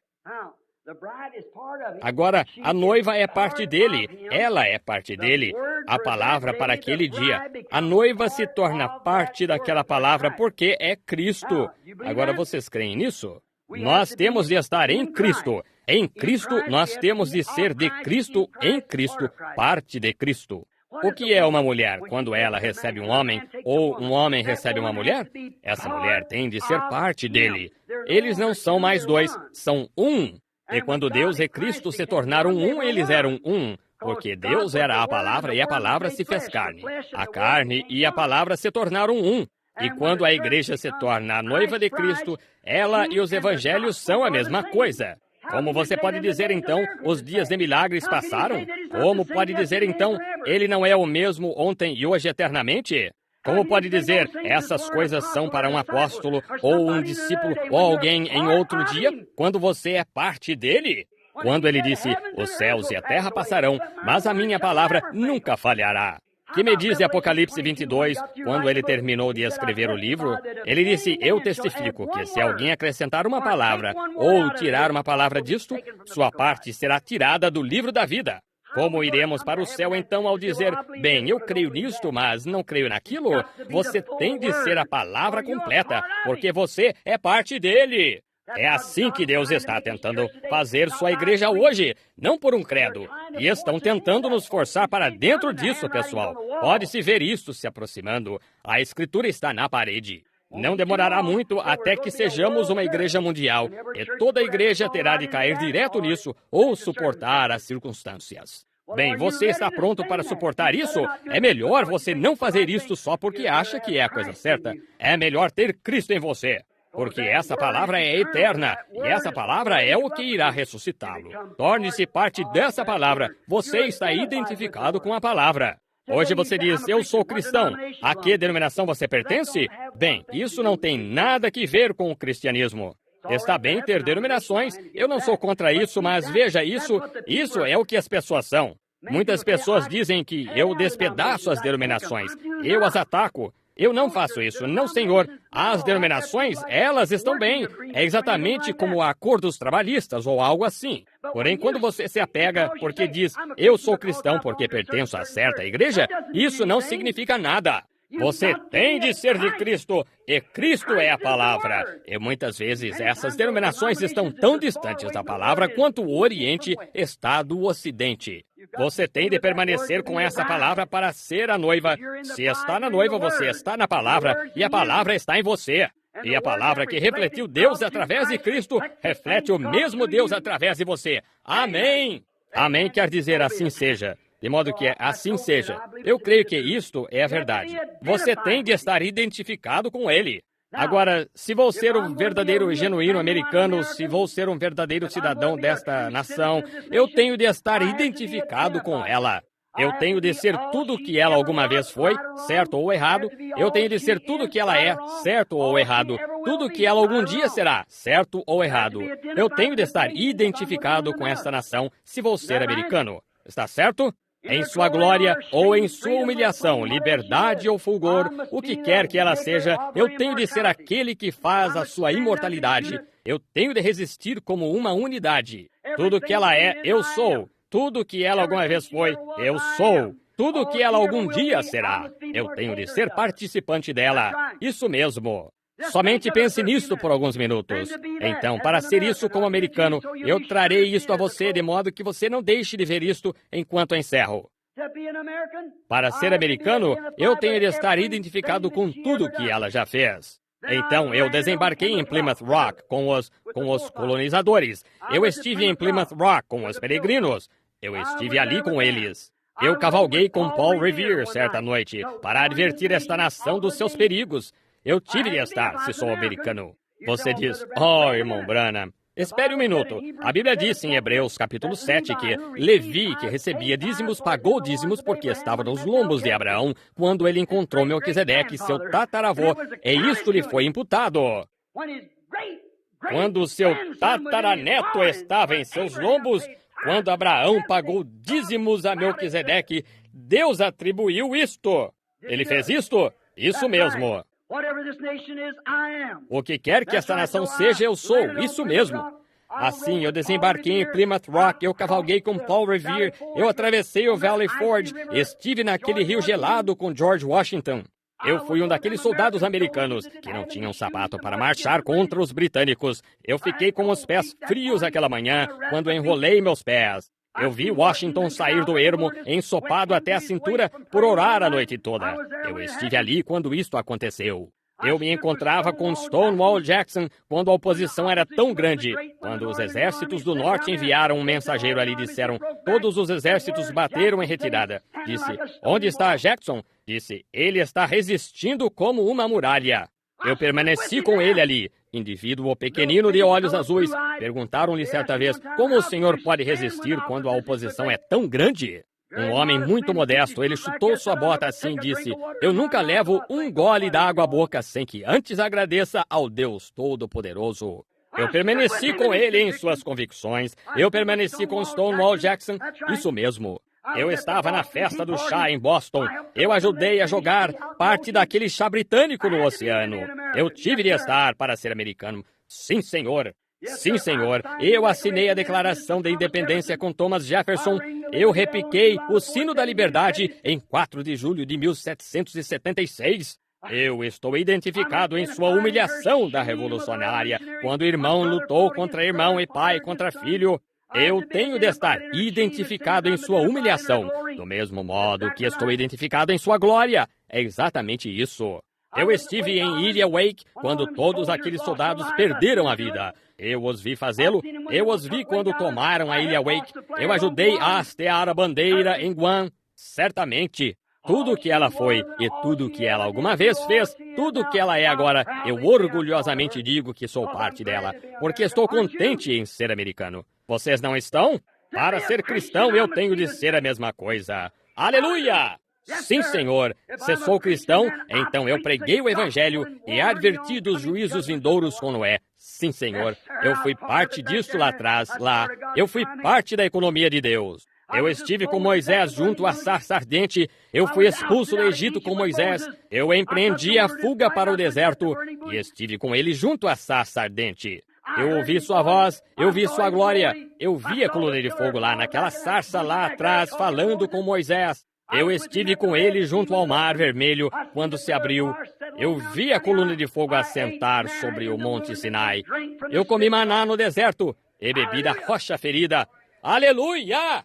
Agora, a noiva é parte dele, ela é parte dele. A palavra para aquele dia. A noiva se torna parte daquela palavra porque é Cristo. Agora, vocês creem nisso? Nós temos de estar em Cristo. Em Cristo, nós temos de ser de Cristo em Cristo, parte de Cristo. O que é uma mulher quando ela recebe um homem ou um homem recebe uma mulher? Essa mulher tem de ser parte dele. Eles não são mais dois, são um. E quando Deus e Cristo se tornaram um, eles eram um. Porque Deus era a palavra e a palavra se fez carne. A carne e a palavra se tornaram um. E quando a igreja se torna a noiva de Cristo, ela e os evangelhos são a mesma coisa. Como você pode dizer, então, os dias de milagres passaram? Como pode dizer, então, ele não é o mesmo ontem e hoje eternamente? Como pode dizer, essas coisas são para um apóstolo, ou um discípulo, ou alguém em outro dia, quando você é parte dele? Quando ele disse, os céus e a terra passarão, mas a minha palavra nunca falhará. Que me diz de Apocalipse 22, quando ele terminou de escrever o livro, ele disse, eu testifico que se alguém acrescentar uma palavra ou tirar uma palavra disto, sua parte será tirada do livro da vida. Como iremos para o céu então ao dizer, bem, eu creio nisto, mas não creio naquilo? Você tem de ser a palavra completa, porque você é parte dele. É assim que Deus está tentando fazer sua igreja hoje, não por um credo. E estão tentando nos forçar para dentro disso, pessoal. Pode-se ver isto se aproximando. A Escritura está na parede. Não demorará muito até que sejamos uma igreja mundial, e toda a igreja terá de cair direto nisso ou suportar as circunstâncias. Bem, você está pronto para suportar isso? É melhor você não fazer isso só porque acha que é a coisa certa. É melhor ter Cristo em você. Porque essa palavra é eterna, e essa palavra é o que irá ressuscitá-lo. Torne-se parte dessa palavra. Você está identificado com a palavra. Hoje você diz, eu sou cristão. A que denominação você pertence? Bem, isso não tem nada que ver com o cristianismo. Está bem ter denominações, eu não sou contra isso, mas veja, isso é o que as pessoas são. Muitas pessoas dizem que eu despedaço as denominações, eu as ataco. Eu não faço isso, não, senhor. As denominações, elas estão bem. É exatamente como acordos trabalhistas ou algo assim. Porém, quando você se apega porque diz, eu sou cristão porque pertenço a certa igreja, isso não significa nada. Você tem de ser de Cristo, e Cristo é a palavra. E muitas vezes essas denominações estão tão distantes da palavra quanto o Oriente está do Ocidente. Você tem de permanecer com essa palavra para ser a noiva. Se está na noiva, você está na palavra, e a palavra está em você. E a palavra que refletiu Deus através de Cristo, reflete o mesmo Deus através de você. Amém! Amém quer dizer assim seja. De modo que assim seja. Eu creio que isto é a verdade. Você tem de estar identificado com Ele. Agora, se vou ser um verdadeiro e genuíno americano, se vou ser um verdadeiro cidadão desta nação, eu tenho de estar identificado com ela. Eu tenho de ser tudo o que ela alguma vez foi, certo ou errado. Eu tenho de ser tudo o que ela é, certo ou errado. Tudo o que ela algum dia será, certo ou errado. Eu tenho de estar identificado com esta nação, se vou ser americano. Está certo? Em sua glória ou em sua humilhação, liberdade ou fulgor, o que quer que ela seja, eu tenho de ser aquele que faz a sua imortalidade. Eu tenho de resistir como uma unidade. Tudo que ela é, eu sou. Tudo que ela alguma vez foi, eu sou. Tudo que ela algum dia será, eu tenho de ser participante dela. Isso mesmo. Somente pense nisto por alguns minutos. Então, para ser isso como americano, eu trarei isto a você de modo que você não deixe de ver isto enquanto encerro. Para ser americano, eu tenho de estar identificado com tudo que ela já fez. Então, eu desembarquei em Plymouth Rock com os colonizadores. Eu estive em Plymouth Rock com os peregrinos. Eu estive ali com eles. Eu cavalguei com Paul Revere certa noite para advertir esta nação dos seus perigos. Eu tive de estar, se sou americano. Você diz, oh, irmão Branham, espere um minuto. A Bíblia diz em Hebreus capítulo 7 que Levi, que recebia dízimos, pagou dízimos porque estava nos lombos de Abraão quando ele encontrou Melquisedeque, seu tataravô, e isto lhe foi imputado. Quando seu tataraneto estava em seus lombos, quando Abraão pagou dízimos a Melquisedeque, Deus atribuiu isto. Ele fez isto? Isso mesmo. O que quer que esta nação seja, eu sou. Isso mesmo. Assim, eu desembarquei em Plymouth Rock, eu cavalguei com Paul Revere, eu atravessei o Valley Forge, estive naquele rio gelado com George Washington. Eu fui um daqueles soldados americanos que não tinham sapato para marchar contra os britânicos. Eu fiquei com os pés frios aquela manhã, quando enrolei meus pés. Eu vi Washington sair do ermo, ensopado até a cintura, por orar a noite toda. Eu estive ali quando isto aconteceu. Eu me encontrava com Stonewall Jackson quando a oposição era tão grande. Quando os exércitos do norte enviaram um mensageiro ali, disseram, todos os exércitos bateram em retirada. Disse, onde está Jackson? Disse, ele está resistindo como uma muralha. Eu permaneci com ele ali. Indivíduo pequenino de olhos azuis. Perguntaram-lhe certa vez, como o senhor pode resistir quando a oposição é tão grande? Um homem muito modesto, ele chutou sua bota assim e disse, eu nunca levo um gole d'água à boca sem que antes agradeça ao Deus Todo-Poderoso. Eu permaneci com ele em suas convicções. Eu permaneci com Stonewall Jackson. Isso mesmo. Eu estava na festa do chá em Boston. Eu ajudei a jogar parte daquele chá britânico no oceano. Eu tive de estar para ser americano. Sim, senhor. Sim, senhor. Eu assinei a Declaração de Independência com Thomas Jefferson. Eu repiquei o sino da liberdade em 4 de julho de 1776. Eu estou identificado em sua humilhação da revolucionária, quando irmão lutou contra irmão e pai contra filho. Eu tenho de estar identificado em sua humilhação, do mesmo modo que estou identificado em sua glória. É exatamente isso. Eu estive em Ilha Wake quando todos aqueles soldados perderam a vida. Eu os vi fazê-lo. Eu os vi quando tomaram a Ilha Wake. Eu ajudei a hastear a bandeira em Guam. Certamente. Tudo o que ela foi e tudo o que ela alguma vez fez, tudo o que ela é agora, eu orgulhosamente digo que sou parte dela, porque estou contente em ser americano. Vocês não estão? Para ser cristão, eu tenho de ser a mesma coisa. Aleluia! Sim, Senhor. Se sou cristão, então eu preguei o Evangelho e adverti dos juízos vindouros com Noé. Sim, Senhor. Eu fui parte disso lá atrás, lá. Eu fui parte da economia de Deus. Eu estive com Moisés junto à sarça ardente. Eu fui expulso do Egito com Moisés. Eu empreendi a fuga para o deserto e estive com ele junto à sarça ardente. Eu ouvi sua voz, eu vi sua glória. Eu vi a coluna de fogo lá naquela sarça lá atrás falando com Moisés. Eu estive com ele junto ao Mar Vermelho quando se abriu. Eu vi a coluna de fogo assentar sobre o Monte Sinai. Eu comi maná no deserto e bebi da rocha ferida. Aleluia!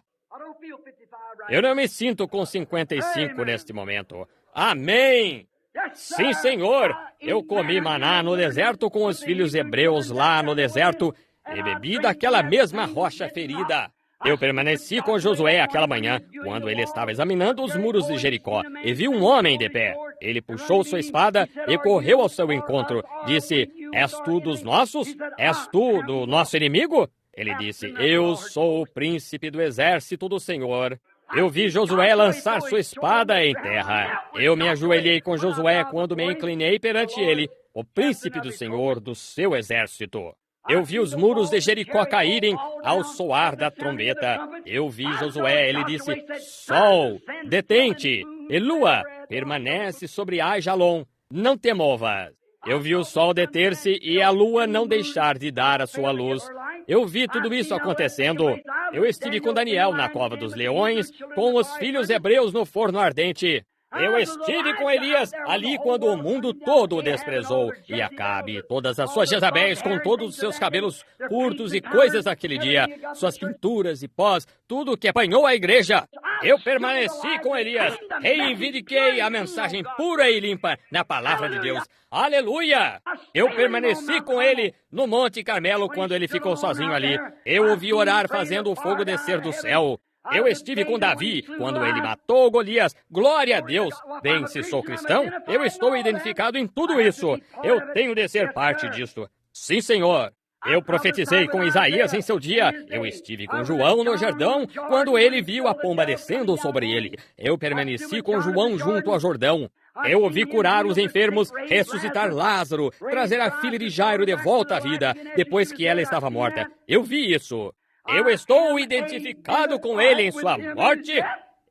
Eu não me sinto com 55 neste momento. Amém! Sim, Senhor! Eu comi maná no deserto com os filhos hebreus lá no deserto e bebi daquela mesma rocha ferida. Eu permaneci com Josué aquela manhã, quando ele estava examinando os muros de Jericó, e vi um homem de pé. Ele puxou sua espada e correu ao seu encontro. Disse, és tu dos nossos? És tu do nosso inimigo? Ele disse, eu sou o príncipe do exército do Senhor. Eu vi Josué lançar sua espada em terra. Eu me ajoelhei com Josué quando me inclinei perante ele, o príncipe do Senhor do seu exército. Eu vi os muros de Jericó caírem ao soar da trombeta. Eu vi Josué, ele disse, Sol, detente, e lua, permanece sobre Aijalon, não te movas. Eu vi o sol deter-se e a lua não deixar de dar a sua luz. Eu vi tudo isso acontecendo. Eu estive com Daniel na cova dos leões, com os filhos hebreus no forno ardente. Eu estive com Elias ali quando o mundo todo o desprezou, e Acabe, todas as suas Jezabéis com todos os seus cabelos curtos e coisas daquele dia, suas pinturas e pós, tudo que apanhou a igreja. Eu permaneci com Elias, reivindiquei a mensagem pura e limpa na palavra de Deus. Aleluia! Eu permaneci com ele no Monte Carmelo quando ele ficou sozinho ali. Eu ouvi orar fazendo o fogo descer do céu. Eu estive com Davi quando ele matou Golias. Glória a Deus! Bem, se sou cristão, eu estou identificado em tudo isso. Eu tenho de ser parte disso. Sim, Senhor. Eu profetizei com Isaías em seu dia. Eu estive com João no Jordão quando ele viu a pomba descendo sobre ele. Eu permaneci com João junto ao Jordão. Eu ouvi curar os enfermos, ressuscitar Lázaro, trazer a filha de Jairo de volta à vida, depois que ela estava morta. Eu vi isso. Eu estou identificado com ele em sua morte.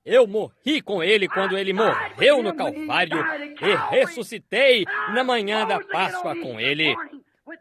Eu morri com ele quando ele morreu no Calvário e ressuscitei na manhã da Páscoa com ele,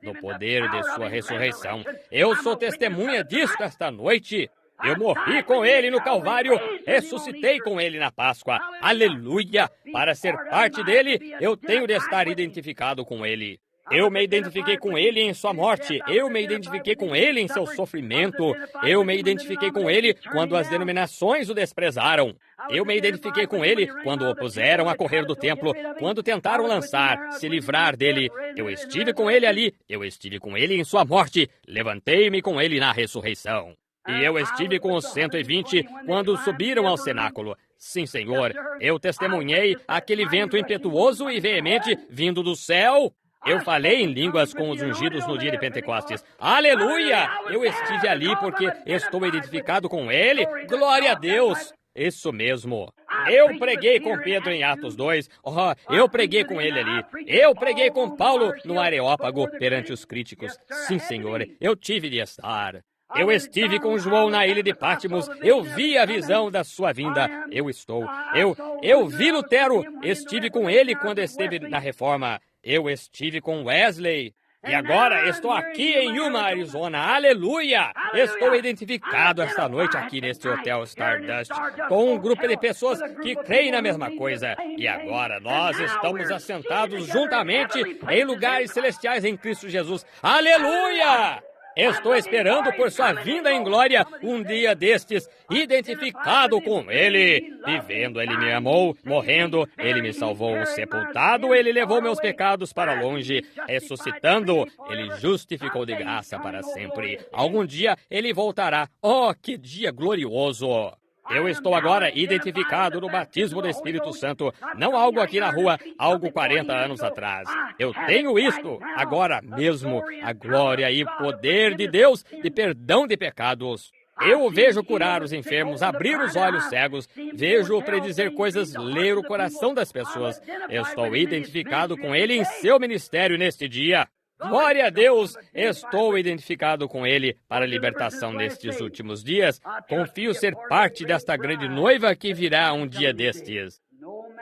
no poder de sua ressurreição. Eu sou testemunha disso esta noite. Eu morri com ele no Calvário, ressuscitei com ele na Páscoa. Aleluia! Para ser parte dele, eu tenho de estar identificado com ele. Eu me identifiquei com ele em sua morte. Eu me identifiquei com ele em seu sofrimento. Eu me identifiquei com ele quando as denominações o desprezaram. Eu me identifiquei com ele quando o puseram a correr do templo, quando tentaram lançar, se livrar dele. Eu estive com ele ali. Eu estive com ele em sua morte. Levantei-me com ele na ressurreição. E eu estive com os 120 quando subiram ao cenáculo. Sim, Senhor, eu testemunhei aquele vento impetuoso e veemente vindo do céu. Eu falei em línguas com os ungidos no dia de Pentecostes. Aleluia! Eu estive ali porque estou identificado com ele. Glória a Deus! Isso mesmo. Eu preguei com Pedro em Atos 2. Eu preguei com ele ali. Eu preguei com Paulo no Areópago perante os críticos. Sim, Senhor, eu tive de estar. Eu estive com João na ilha de Pátimos. Eu vi a visão da sua vinda. Eu vi Lutero. Estive com ele quando esteve na Reforma. Eu estive com Wesley. E agora estou aqui em Yuma, Arizona. Aleluia! Estou identificado esta noite aqui neste Hotel Stardust com um grupo de pessoas que creem na mesma coisa. E agora nós estamos assentados juntamente em lugares celestiais em Cristo Jesus. Aleluia! Estou esperando por sua vinda em glória um dia destes, identificado com Ele. Vivendo, Ele me amou. Morrendo, Ele me salvou. Sepultado, Ele levou meus pecados para longe. Ressuscitando, Ele justificou de graça para sempre. Algum dia, Ele voltará. Oh, que dia glorioso! Eu estou agora identificado no batismo do Espírito Santo, não algo aqui na rua, algo 40 anos atrás. Eu tenho isto agora mesmo, a glória e poder de Deus de perdão de pecados. Eu o vejo curar os enfermos, abrir os olhos cegos, vejo-o predizer coisas, ler o coração das pessoas. Eu estou identificado com ele em seu ministério neste dia. Glória a Deus! Estou identificado com Ele para a libertação nestes últimos dias. Confio ser parte desta grande noiva que virá um dia destes.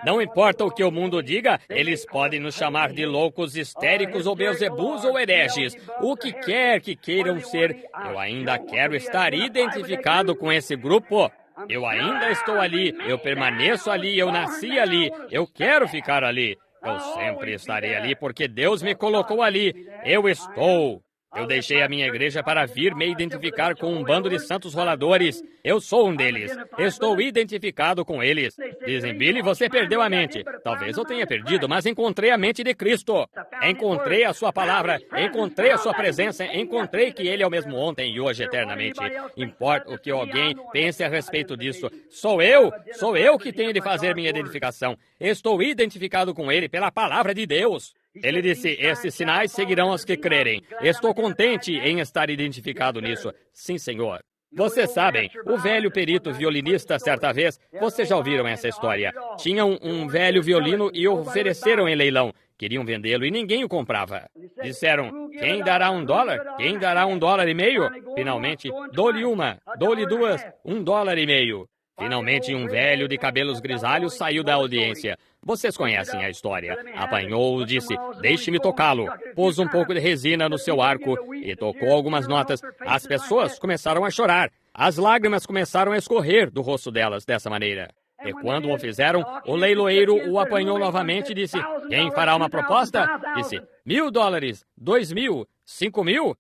Não importa o que o mundo diga, eles podem nos chamar de loucos, histéricos, ou beelzebus ou hereges. O que quer que queiram ser, eu ainda quero estar identificado com esse grupo. Eu ainda estou ali, eu permaneço ali, eu nasci ali, eu quero ficar ali. Eu sempre estarei ali porque Deus me colocou ali. Eu estou. Eu deixei a minha igreja para vir me identificar com um bando de santos roladores. Eu sou um deles. Estou identificado com eles. Dizem, Billy, você perdeu a mente. Talvez eu tenha perdido, mas encontrei a mente de Cristo. Encontrei a sua palavra. Encontrei a sua presença. Encontrei que Ele é o mesmo ontem e hoje eternamente. Importa o que alguém pense a respeito disso. Sou eu que tenho de fazer minha identificação. Estou identificado com Ele pela palavra de Deus. Ele disse, esses sinais seguirão os que crerem. Estou contente em estar identificado nisso. Sim, Senhor. Vocês sabem, o velho perito violinista, certa vez, vocês já ouviram essa história. Tinham um velho violino e o ofereceram em leilão. Queriam vendê-lo e ninguém o comprava. Disseram, quem dará $1? Quem dará $1,50? Finalmente, dou-lhe uma, dou-lhe duas, $1,50. Finalmente, um velho de cabelos grisalhos saiu da audiência. Vocês conhecem a história. Apanhou-o, disse, deixe-me tocá-lo. Pôs um pouco de resina no seu arco e tocou algumas notas. As pessoas começaram a chorar. As lágrimas começaram a escorrer do rosto delas dessa maneira. E quando o fizeram, o leiloeiro o apanhou novamente e disse, quem fará uma proposta? Disse, $1.000, 2.000, 5.000.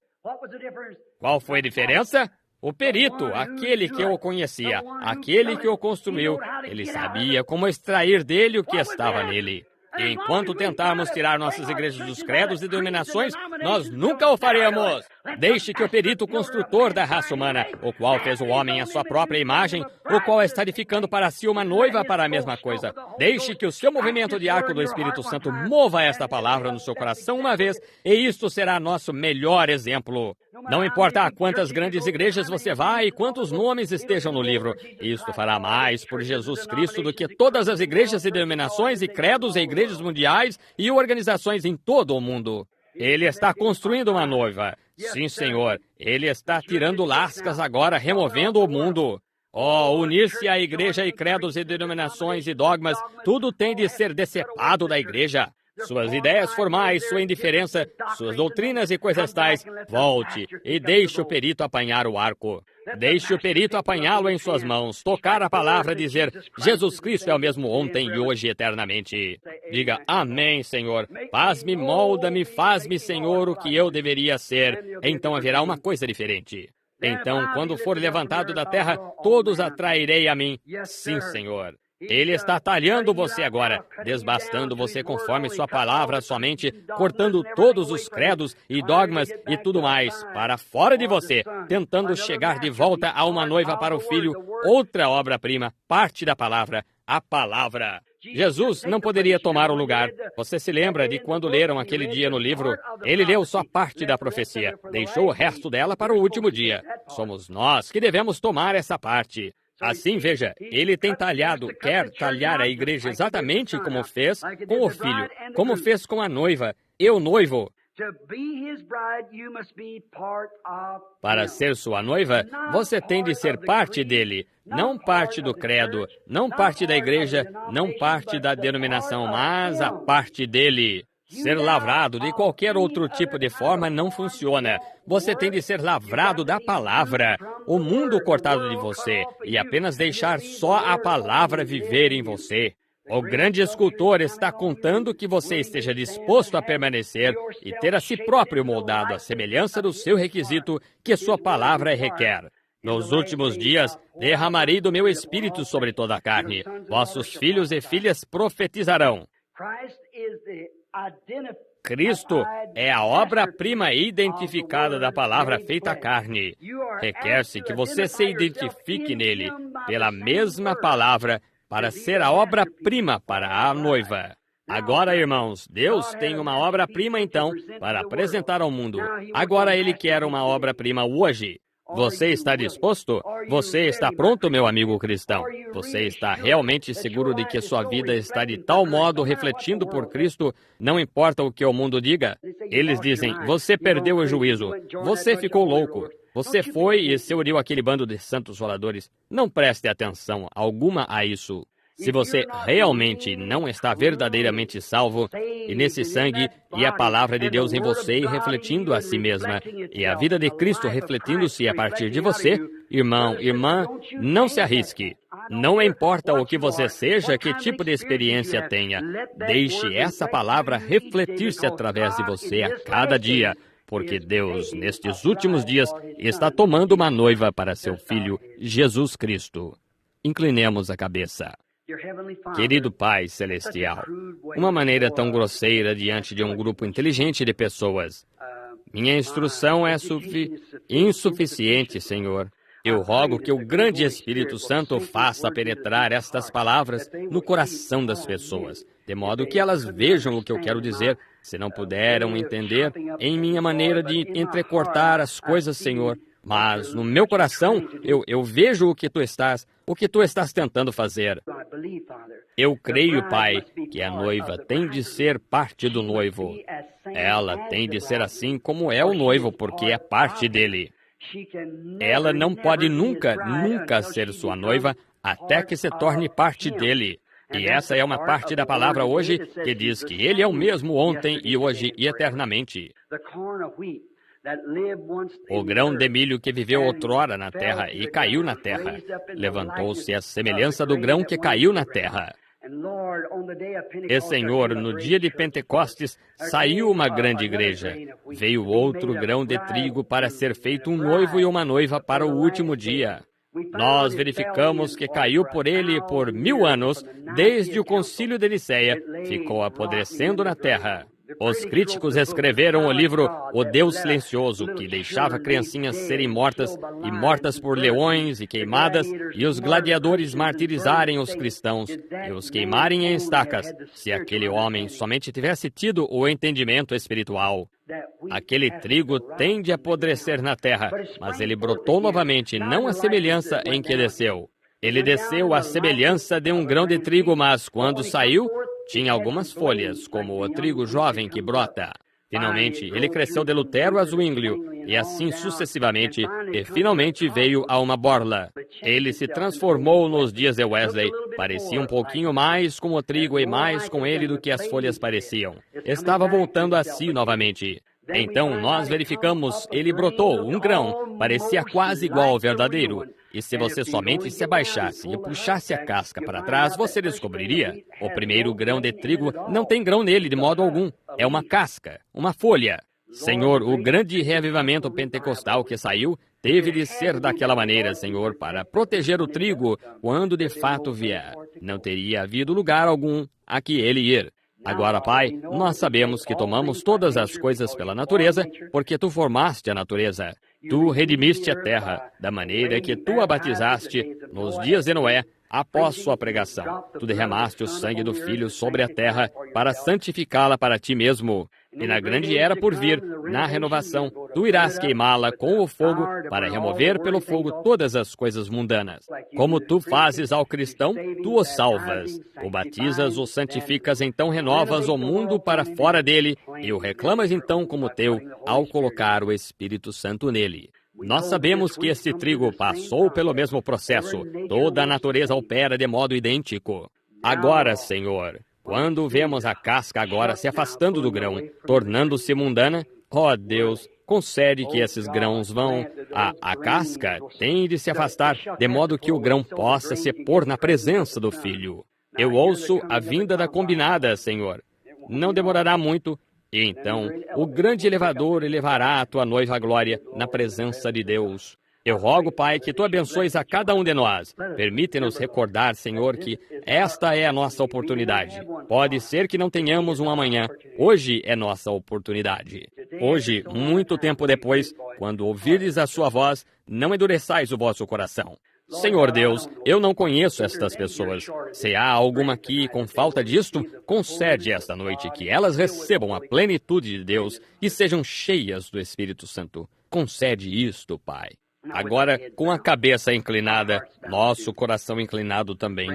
Qual foi a diferença? O perito, aquele que o conhecia, aquele que o construiu, ele sabia como extrair dele o que estava nele. E enquanto tentarmos tirar nossas igrejas dos credos e denominações, nós nunca o faremos. Deixe que o perito construtor da raça humana, o qual fez o homem à sua própria imagem, o qual está edificando para si uma noiva para a mesma coisa. Deixe que o seu movimento de arco do Espírito Santo mova esta palavra no seu coração uma vez, e isto será nosso melhor exemplo. Não importa a quantas grandes igrejas você vá e quantos nomes estejam no livro, isto fará mais por Jesus Cristo do que todas as igrejas e denominações e credos e igrejas mundiais e organizações em todo o mundo. Ele está construindo uma noiva. Sim, Senhor. Ele está tirando lascas agora, removendo o mundo. Oh, unir-se à igreja e credos e denominações e dogmas, tudo tem de ser decepado da igreja. Suas ideias formais, sua indiferença, suas doutrinas e coisas tais, volte e deixe o perito apanhar o arco. Deixe o perito apanhá-lo em suas mãos, tocar a palavra e dizer, Jesus Cristo é o mesmo ontem e hoje eternamente. Diga, amém, Senhor. Faz-me, molda-me, faz-me, Senhor, o que eu deveria ser. Então haverá uma coisa diferente. Então, quando for levantado da terra, todos atrairei a mim. Sim, Senhor. Ele está talhando você agora, desbastando você conforme sua palavra, sua mente, cortando todos os credos e dogmas e tudo mais para fora de você, tentando chegar de volta a uma noiva para o filho, outra obra-prima, parte da palavra, a palavra. Jesus não poderia tomar o lugar. Você se lembra de quando leram aquele dia no livro? Ele leu só parte da profecia, deixou o resto dela para o último dia. Somos nós que devemos tomar essa parte. Assim, veja, ele tem talhado, quer talhar a igreja exatamente como fez com o filho, como fez com a noiva e o noivo. Para ser sua noiva, você tem de ser parte dele, não parte do credo, não parte da igreja, não parte da denominação, mas a parte dele. Ser lavrado de qualquer outro tipo de forma não funciona. Você tem de ser lavrado da palavra, o mundo cortado de você, e apenas deixar só a palavra viver em você. O grande escultor está contando que você esteja disposto a permanecer e ter a si próprio moldado à semelhança do seu requisito que sua palavra requer. Nos últimos dias, derramarei do meu espírito sobre toda a carne. Vossos filhos e filhas profetizarão. Cristo é a obra-prima identificada da palavra feita carne. Requer-se que você se identifique nele, pela mesma palavra, para ser a obra-prima para a noiva. Agora, irmãos, Deus tem uma obra-prima, então, para apresentar ao mundo. Agora Ele quer uma obra-prima hoje. Você está disposto? Você está pronto, meu amigo cristão? Você está realmente seguro de que sua vida está de tal modo refletindo por Cristo, não importa o que o mundo diga? Eles dizem, você perdeu o juízo, você ficou louco, você foi e se uniu àquele bando de santos roladores. Não preste atenção alguma a isso. Se você realmente não está verdadeiramente salvo, e nesse sangue, e a palavra de Deus em você e refletindo a si mesma, e a vida de Cristo refletindo-se a partir de você, irmão, irmã, não se arrisque. Não importa o que você seja, que tipo de experiência tenha, deixe essa palavra refletir-se através de você a cada dia, porque Deus, nestes últimos dias, está tomando uma noiva para seu Filho, Jesus Cristo. Inclinemos a cabeça. Querido Pai Celestial, uma maneira tão grosseira diante de um grupo inteligente de pessoas. Minha instrução é insuficiente, Senhor. Eu rogo que o grande Espírito Santo faça penetrar estas palavras no coração das pessoas, de modo que elas vejam o que eu quero dizer. Se não puderam entender em minha maneira de entrecortar as coisas, Senhor, mas no meu coração eu vejo o que tu estás tentando fazer. Eu creio, Pai, que a noiva tem de ser parte do noivo. Ela tem de ser assim como é o noivo, porque é parte dele. Ela não pode nunca ser sua noiva até que se torne parte dele. E essa é uma parte da palavra hoje que diz que ele é o mesmo ontem e hoje e eternamente. O grão de milho que viveu outrora na terra e caiu na terra, levantou-se à semelhança do grão que caiu na terra. E, Senhor, no dia de Pentecostes, saiu uma grande igreja. Veio outro grão de trigo para ser feito um noivo e uma noiva para o último dia. Nós verificamos que caiu por ele por 1000 anos, desde o concílio de Nicéia, ficou apodrecendo na terra. Os críticos escreveram o livro O Deus Silencioso, que deixava criancinhas serem mortas, e mortas por leões e queimadas, e os gladiadores martirizarem os cristãos, e os queimarem em estacas, se aquele homem somente tivesse tido o entendimento espiritual. Aquele trigo tende a apodrecer na terra, mas ele brotou novamente, não à semelhança em que desceu. Ele desceu à semelhança de um grão de trigo, mas quando saiu, tinha algumas folhas, como o trigo jovem que brota. Finalmente, ele cresceu de Lutero a Zwinglio, e assim sucessivamente, e finalmente veio a uma borla. Ele se transformou nos dias de Wesley, parecia um pouquinho mais com o trigo e mais com ele do que as folhas pareciam. Estava voltando a si novamente. Então, nós verificamos, ele brotou, um grão, parecia quase igual ao verdadeiro. E se você somente se abaixasse e puxasse a casca para trás, você descobriria. O primeiro grão de trigo não tem grão nele de modo algum. É uma casca, uma folha. Senhor, o grande reavivamento pentecostal que saiu teve de ser daquela maneira, Senhor, para proteger o trigo quando de fato vier. Não teria havido lugar algum a que ele ir. Agora, Pai, nós sabemos que tomamos todas as coisas pela natureza, porque Tu formaste a natureza. Tu redimiste a terra, da maneira que Tu a batizaste nos dias de Noé, após sua pregação. Tu derramaste o sangue do Filho sobre a terra para santificá-la para Ti mesmo. E na grande era por vir, na renovação, Tu irás queimá-la com o fogo para remover pelo fogo todas as coisas mundanas. Como Tu fazes ao cristão, Tu o salvas. O batizas, o santificas, então renovas o mundo para fora dele e o reclamas então como teu ao colocar o Espírito Santo nele. Nós sabemos que esse trigo passou pelo mesmo processo. Toda a natureza opera de modo idêntico. Agora, Senhor, quando vemos a casca agora se afastando do grão, tornando-se mundana, ó Deus, concede que esses grãos vão... A casca tem de se afastar, de modo que o grão possa se pôr na presença do Filho. Eu ouço a vinda da combinada, Senhor. Não demorará muito, e então o grande elevador elevará a tua noiva à glória na presença de Deus. Eu rogo, Pai, que Tu abençoes a cada um de nós. Permite-nos recordar, Senhor, que esta é a nossa oportunidade. Pode ser que não tenhamos um amanhã. Hoje é nossa oportunidade. Hoje, muito tempo depois, quando ouvirdes a Sua voz, não endureçais o vosso coração. Senhor Deus, eu não conheço estas pessoas. Se há alguma aqui com falta disto, concede esta noite que elas recebam a plenitude de Deus e sejam cheias do Espírito Santo. Concede isto, Pai. Agora, com a cabeça inclinada, nosso coração inclinado também.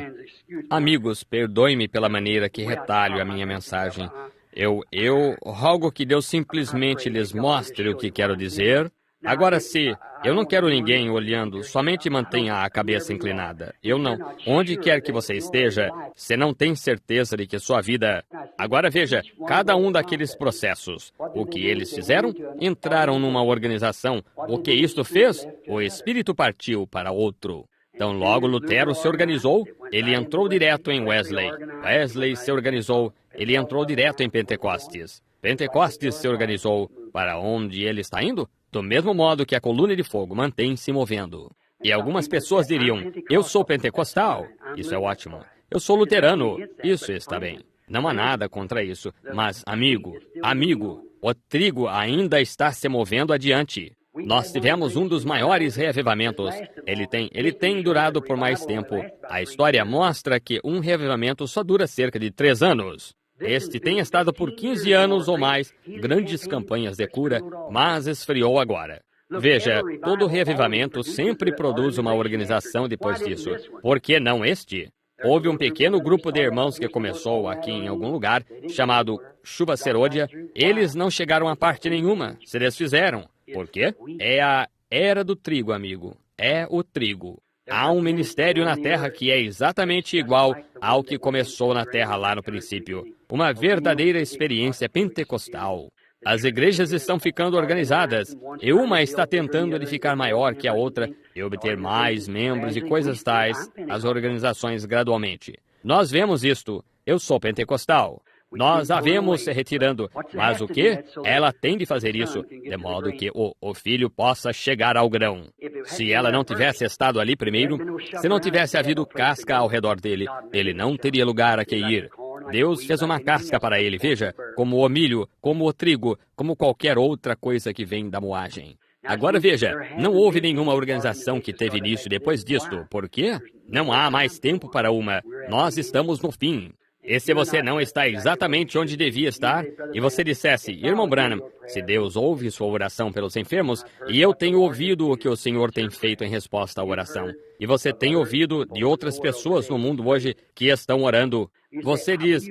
Amigos, perdoe-me pela maneira que retalho a minha mensagem. Eu rogo que Deus simplesmente lhes mostre o que quero dizer. Agora, se eu não quero ninguém olhando, somente mantenha a cabeça inclinada. Eu não. Onde quer que você esteja, você não tem certeza de que sua vida... Agora veja, cada um daqueles processos. O que eles fizeram? Entraram numa organização. O que isto fez? O Espírito partiu para outro. Então, logo Lutero se organizou, ele entrou direto em Wesley. Wesley se organizou, ele entrou direto em Pentecostes. Pentecostes se organizou. Para onde ele está indo? Do mesmo modo que a coluna de fogo mantém-se movendo. E algumas pessoas diriam, eu sou pentecostal. Isso é ótimo. Eu sou luterano. Isso está bem. Não há nada contra isso. Mas, amigo, o trigo ainda está se movendo adiante. Nós tivemos um dos maiores reavivamentos. Ele tem durado por mais tempo. A história mostra que um reavivamento só dura cerca de 3 anos. Este tem estado por 15 anos ou mais, grandes campanhas de cura, mas esfriou agora. Veja, todo reavivamento sempre produz uma organização depois disso. Por que não este? Houve um pequeno grupo de irmãos que começou aqui em algum lugar, chamado Chuva Serôdia. Eles não chegaram a parte nenhuma, se desfizeram. Por quê? É a era do trigo, amigo. É o trigo. Há um ministério na Terra que é exatamente igual ao que começou na Terra lá no princípio. Uma verdadeira experiência pentecostal. As igrejas estão ficando organizadas, e uma está tentando de ficar maior que a outra e obter mais membros e coisas tais, as organizações gradualmente. Nós vemos isto. Eu sou pentecostal. Nós a vemos se retirando, mas o que? Ela tem de fazer isso, de modo que o filho possa chegar ao grão. Se ela não tivesse estado ali primeiro, se não tivesse havido casca ao redor dele, ele não teria lugar a que ir. Deus fez uma casca para ele, veja, como o milho, como o trigo, como qualquer outra coisa que vem da moagem. Agora veja, não houve nenhuma organização que teve início depois disto. Por quê? Não há mais tempo para uma. Nós estamos no fim. E se você não está exatamente onde devia estar, e você dissesse, irmão Branham, se Deus ouve sua oração pelos enfermos, e eu tenho ouvido o que o Senhor tem feito em resposta à oração, e você tem ouvido de outras pessoas no mundo hoje que estão orando, você diz,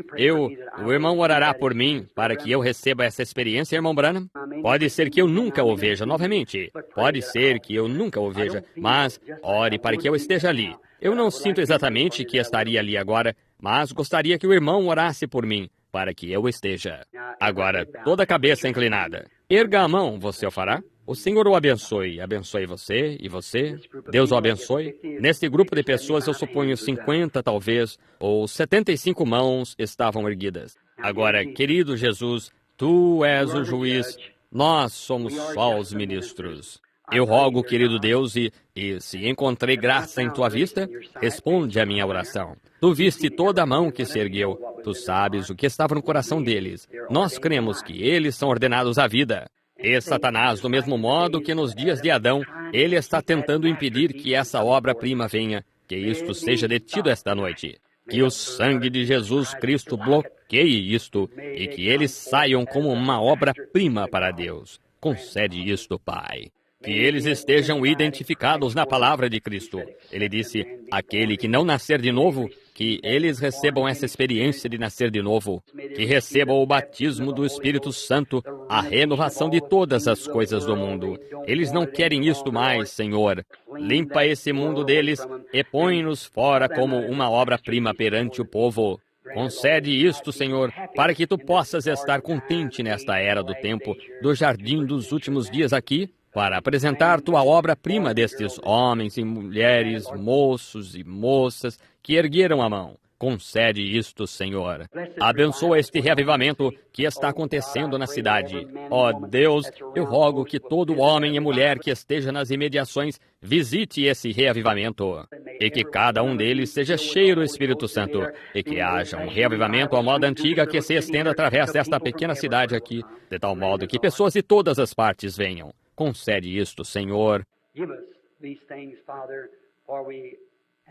o irmão orará por mim para que eu receba essa experiência, irmão Branham? Pode ser que eu nunca o veja novamente. Pode ser que eu nunca o veja, mas ore para que eu esteja ali. Eu não sinto exatamente que estaria ali agora, mas gostaria que o irmão orasse por mim, para que eu esteja. Agora, toda a cabeça inclinada. Erga a mão, você o fará? O Senhor o abençoe. Abençoe você e você. Deus o abençoe. Neste grupo de pessoas, eu suponho 50, talvez, ou 75 mãos estavam erguidas. Agora, querido Jesus, Tu és o juiz. Nós somos só os ministros. Eu rogo, querido Deus, e se encontrei graça em Tua vista, responde à minha oração. Tu viste toda a mão que se ergueu. Tu sabes o que estava no coração deles. Nós cremos que eles são ordenados à vida. E Satanás, do mesmo modo que nos dias de Adão, ele está tentando impedir que essa obra-prima venha, que isto seja detido esta noite. Que o sangue de Jesus Cristo bloqueie isto e que eles saiam como uma obra-prima para Deus. Concede isto, Pai. Que eles estejam identificados na palavra de Cristo. Ele disse, aquele que não nascer de novo, que eles recebam essa experiência de nascer de novo, que recebam o batismo do Espírito Santo, a renovação de todas as coisas do mundo. Eles não querem isto mais, Senhor. Limpa esse mundo deles e põe-nos fora como uma obra-prima perante o povo. Concede isto, Senhor, para que Tu possas estar contente nesta era do tempo, do jardim dos últimos dias aqui, para apresentar Tua obra-prima destes homens e mulheres, moços e moças que ergueram a mão. Concede isto, Senhor. Abençoa este reavivamento que está acontecendo na cidade. Ó Deus, eu rogo que todo homem e mulher que esteja nas imediações visite esse reavivamento. E que cada um deles seja cheio do Espírito Santo. E que haja um reavivamento à moda antiga que se estenda através desta pequena cidade aqui, de tal modo que pessoas de todas as partes venham. Concede isto, Senhor.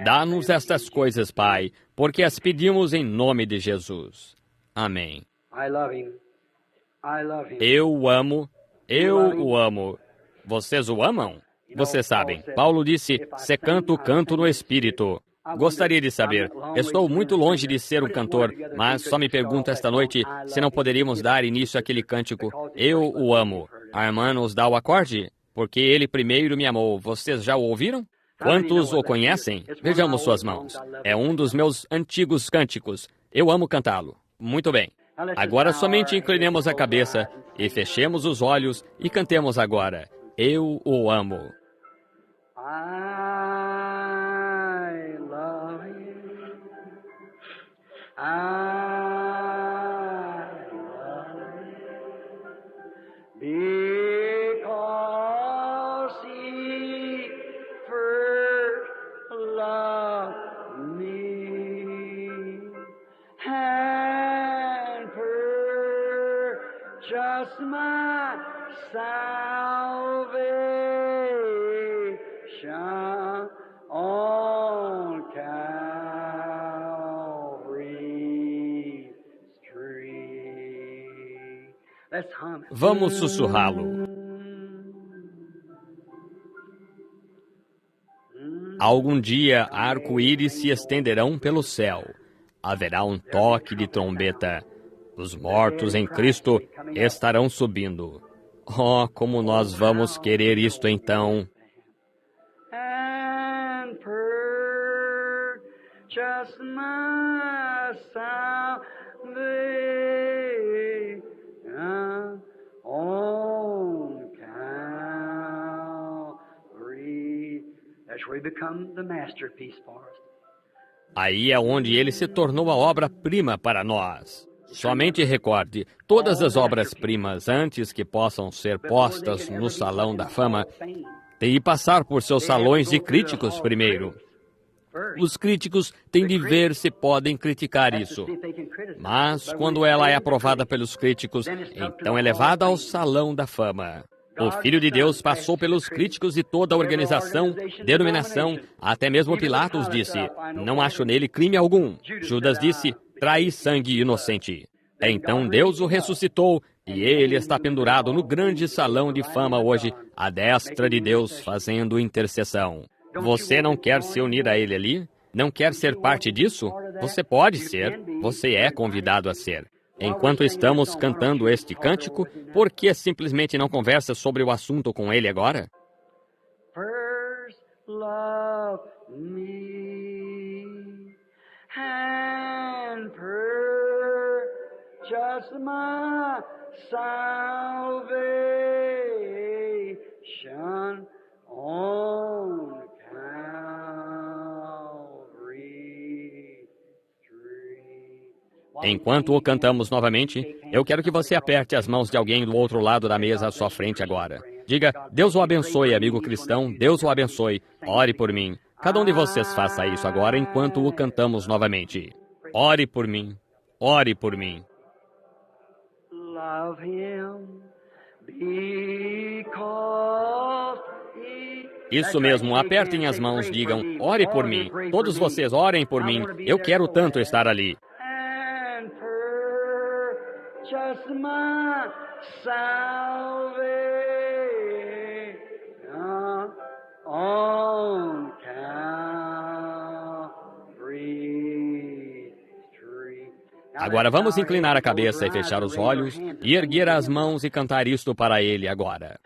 Dá-nos estas coisas, Pai, porque as pedimos em nome de Jesus. Amém. Eu o amo, eu o amo. Vocês o amam? Vocês sabem, Paulo disse, se canto, canto no Espírito. Gostaria de saber, estou muito longe de ser um cantor, mas só me pergunto esta noite se não poderíamos dar início àquele cântico, Eu o amo. A irmã nos dá o acorde, porque ele primeiro me amou. Vocês já o ouviram? Quantos o conhecem? Vejamos suas mãos. É um dos meus antigos cânticos. Eu amo cantá-lo. Muito bem. Agora somente inclinemos a cabeça e fechemos os olhos e cantemos agora. Eu o amo. I love you. I love you. Because He first loved me and purchased my salvation on Calvary's tree. Let's hum. Vamos sussurrá-lo. Algum dia, arco-íris se estenderão pelo céu. Haverá um toque de trombeta. Os mortos em Cristo estarão subindo. Oh, como nós vamos querer isto então! And purchase my salvation Aí é onde ele se tornou a obra-prima para nós. Somente recorde, todas as obras-primas, antes que possam ser postas no Salão da Fama, têm de passar por seus salões de críticos primeiro. Os críticos têm de ver se podem criticar isso. Mas, quando ela é aprovada pelos críticos, então é levada ao Salão da Fama. O Filho de Deus passou pelos críticos de toda a organização, denominação, até mesmo Pilatos disse, não acho nele crime algum. Judas disse, traí sangue inocente. Então Deus o ressuscitou e ele está pendurado no grande salão de fama hoje, à destra de Deus, fazendo intercessão. Você não quer se unir a ele ali? Não quer ser parte disso? Você pode ser, você é convidado a ser. Enquanto estamos cantando este cântico, por que simplesmente não conversa sobre o assunto com ele agora? First love me and purchase my salvation on Calvary Street. Enquanto o cantamos novamente, eu quero que você aperte as mãos de alguém do outro lado da mesa à sua frente agora. Diga, Deus o abençoe, amigo cristão, Deus o abençoe. Ore por mim. Cada um de vocês faça isso agora enquanto o cantamos novamente. Ore por mim. Ore por mim. Love him because he... Isso mesmo, apertem as mãos, digam, ore por mim. Todos vocês orem por mim. Eu quero tanto estar ali. And purchase my salvation on Calvary Street. Agora vamos inclinar a cabeça e fechar os olhos e erguer as mãos e cantar isto para ele agora.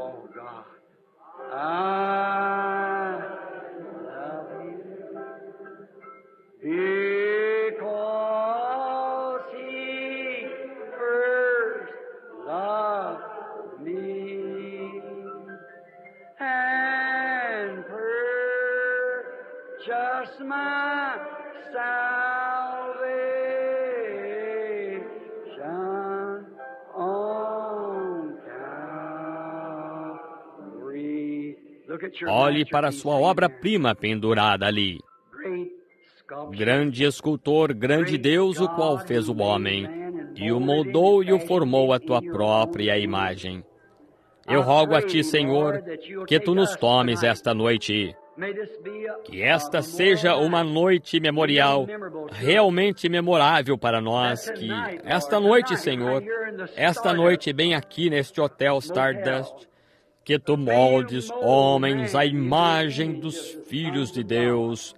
Oh God, I love you because He first loved me and purchased my salvation on Calvary. Look at your Olhe para masterpiece sua there. obra-prima pendurada ali. Great sculpture. Grande escultor, grande Deus, o qual fez o homem, e o moldou e o formou à tua própria imagem. Eu rogo a ti, Senhor, que tu nos tomes esta noite, que esta seja uma noite memorial, realmente memorável para nós, que esta noite, Senhor, esta noite bem aqui neste Hotel Stardust, que tu moldes homens à imagem dos filhos de Deus.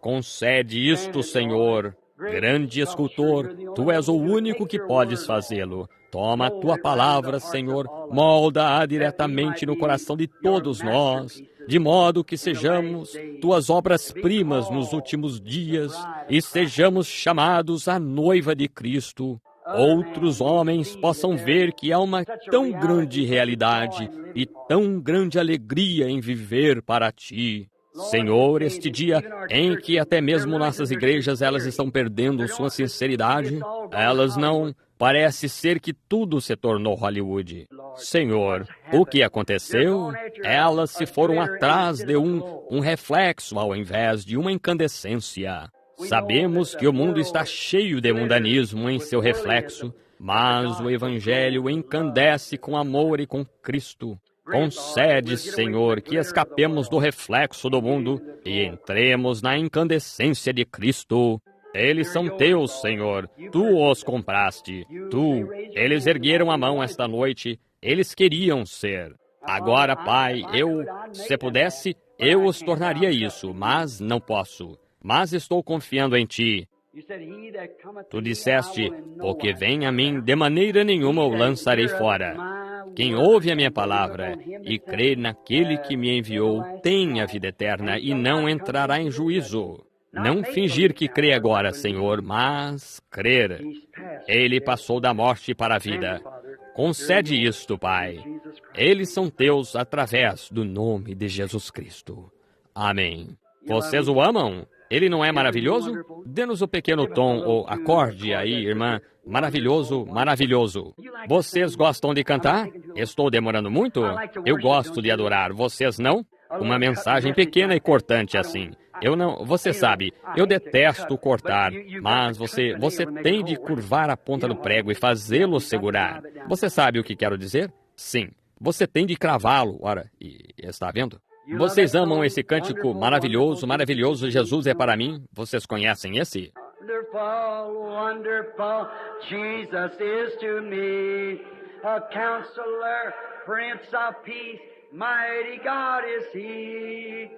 Concede isto, Senhor. Grande escultor, tu és o único que podes fazê-lo. Toma a tua palavra, Senhor, molda-a diretamente no coração de todos nós, de modo que sejamos tuas obras-primas nos últimos dias e sejamos chamados a noiva de Cristo. Outros homens possam ver que há uma tão grande realidade e tão grande alegria em viver para ti. Senhor, este dia em que até mesmo nossas igrejas elas estão perdendo sua sinceridade, elas não... Parece ser que tudo se tornou Hollywood. Senhor, o que aconteceu? Elas se foram atrás de um reflexo ao invés de uma incandescência. Sabemos que o mundo está cheio de mundanismo em seu reflexo, mas o Evangelho encandece com amor e com Cristo. Concede, Senhor, que escapemos do reflexo do mundo e entremos na incandescência de Cristo. Eles são teus, Senhor. Tu os compraste. Eles ergueram a mão esta noite. Eles queriam ser. Agora, Pai, se pudesse, eu os tornaria isso, mas não posso. Mas estou confiando em Ti. Tu disseste, o que vem a mim, de maneira nenhuma o lançarei fora. Quem ouve a minha palavra e crê naquele que me enviou, tem a vida eterna e não entrará em juízo. Não fingir que crê agora, Senhor, mas crer. Ele passou da morte para a vida. Concede isto, Pai. Eles são teus através do nome de Jesus Cristo. Amém. Vocês o amam? Ele não é maravilhoso? Dê-nos o pequeno tom ou acorde aí, irmã. Maravilhoso, maravilhoso. Vocês gostam de cantar? Estou demorando muito? Eu gosto de adorar. Vocês não? Uma mensagem pequena e cortante assim. Eu não... Você sabe, eu detesto cortar, mas você tem de curvar a ponta do prego e fazê-lo segurar. Você sabe o que quero dizer? Sim. Você tem de cravá-lo. Ora, e está vendo? Vocês amam esse cântico maravilhoso, maravilhoso, Jesus é para mim? Vocês conhecem esse? Wonderful, wonderful, Jesus is to me. A counselor, Prince of Peace, mighty God is He.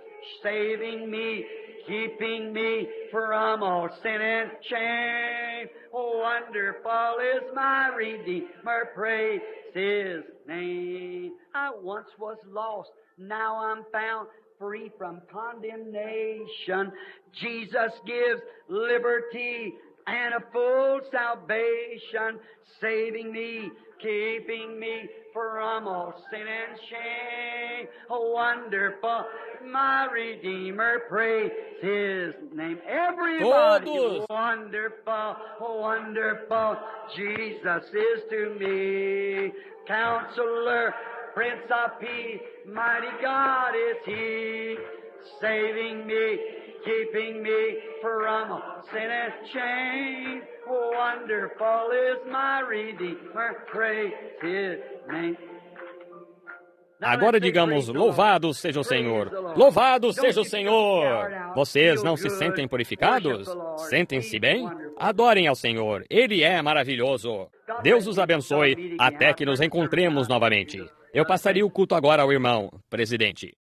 Saving me, keeping me from all sin and shame. Oh, wonderful is my Redeemer, praise His name. I once was lost, now I'm found, free from condemnation. Jesus gives liberty and a full salvation, saving me, keeping me from all sin and shame. Oh, wonderful, my Redeemer, praise His name. Everybody, Todos. Wonderful, wonderful, Jesus is to me. Counselor, Prince of Peace, mighty God is He, saving me, keeping me from sin and shame. Wonderful is my Redeemer, praise His name. Agora digamos, louvado seja o Senhor. Louvado seja o Senhor. Vocês não se sentem purificados? Sentem-se bem? Adorem ao Senhor. Ele é maravilhoso. Deus os abençoe até que nos encontremos novamente. Eu passaria o culto agora ao irmão presidente.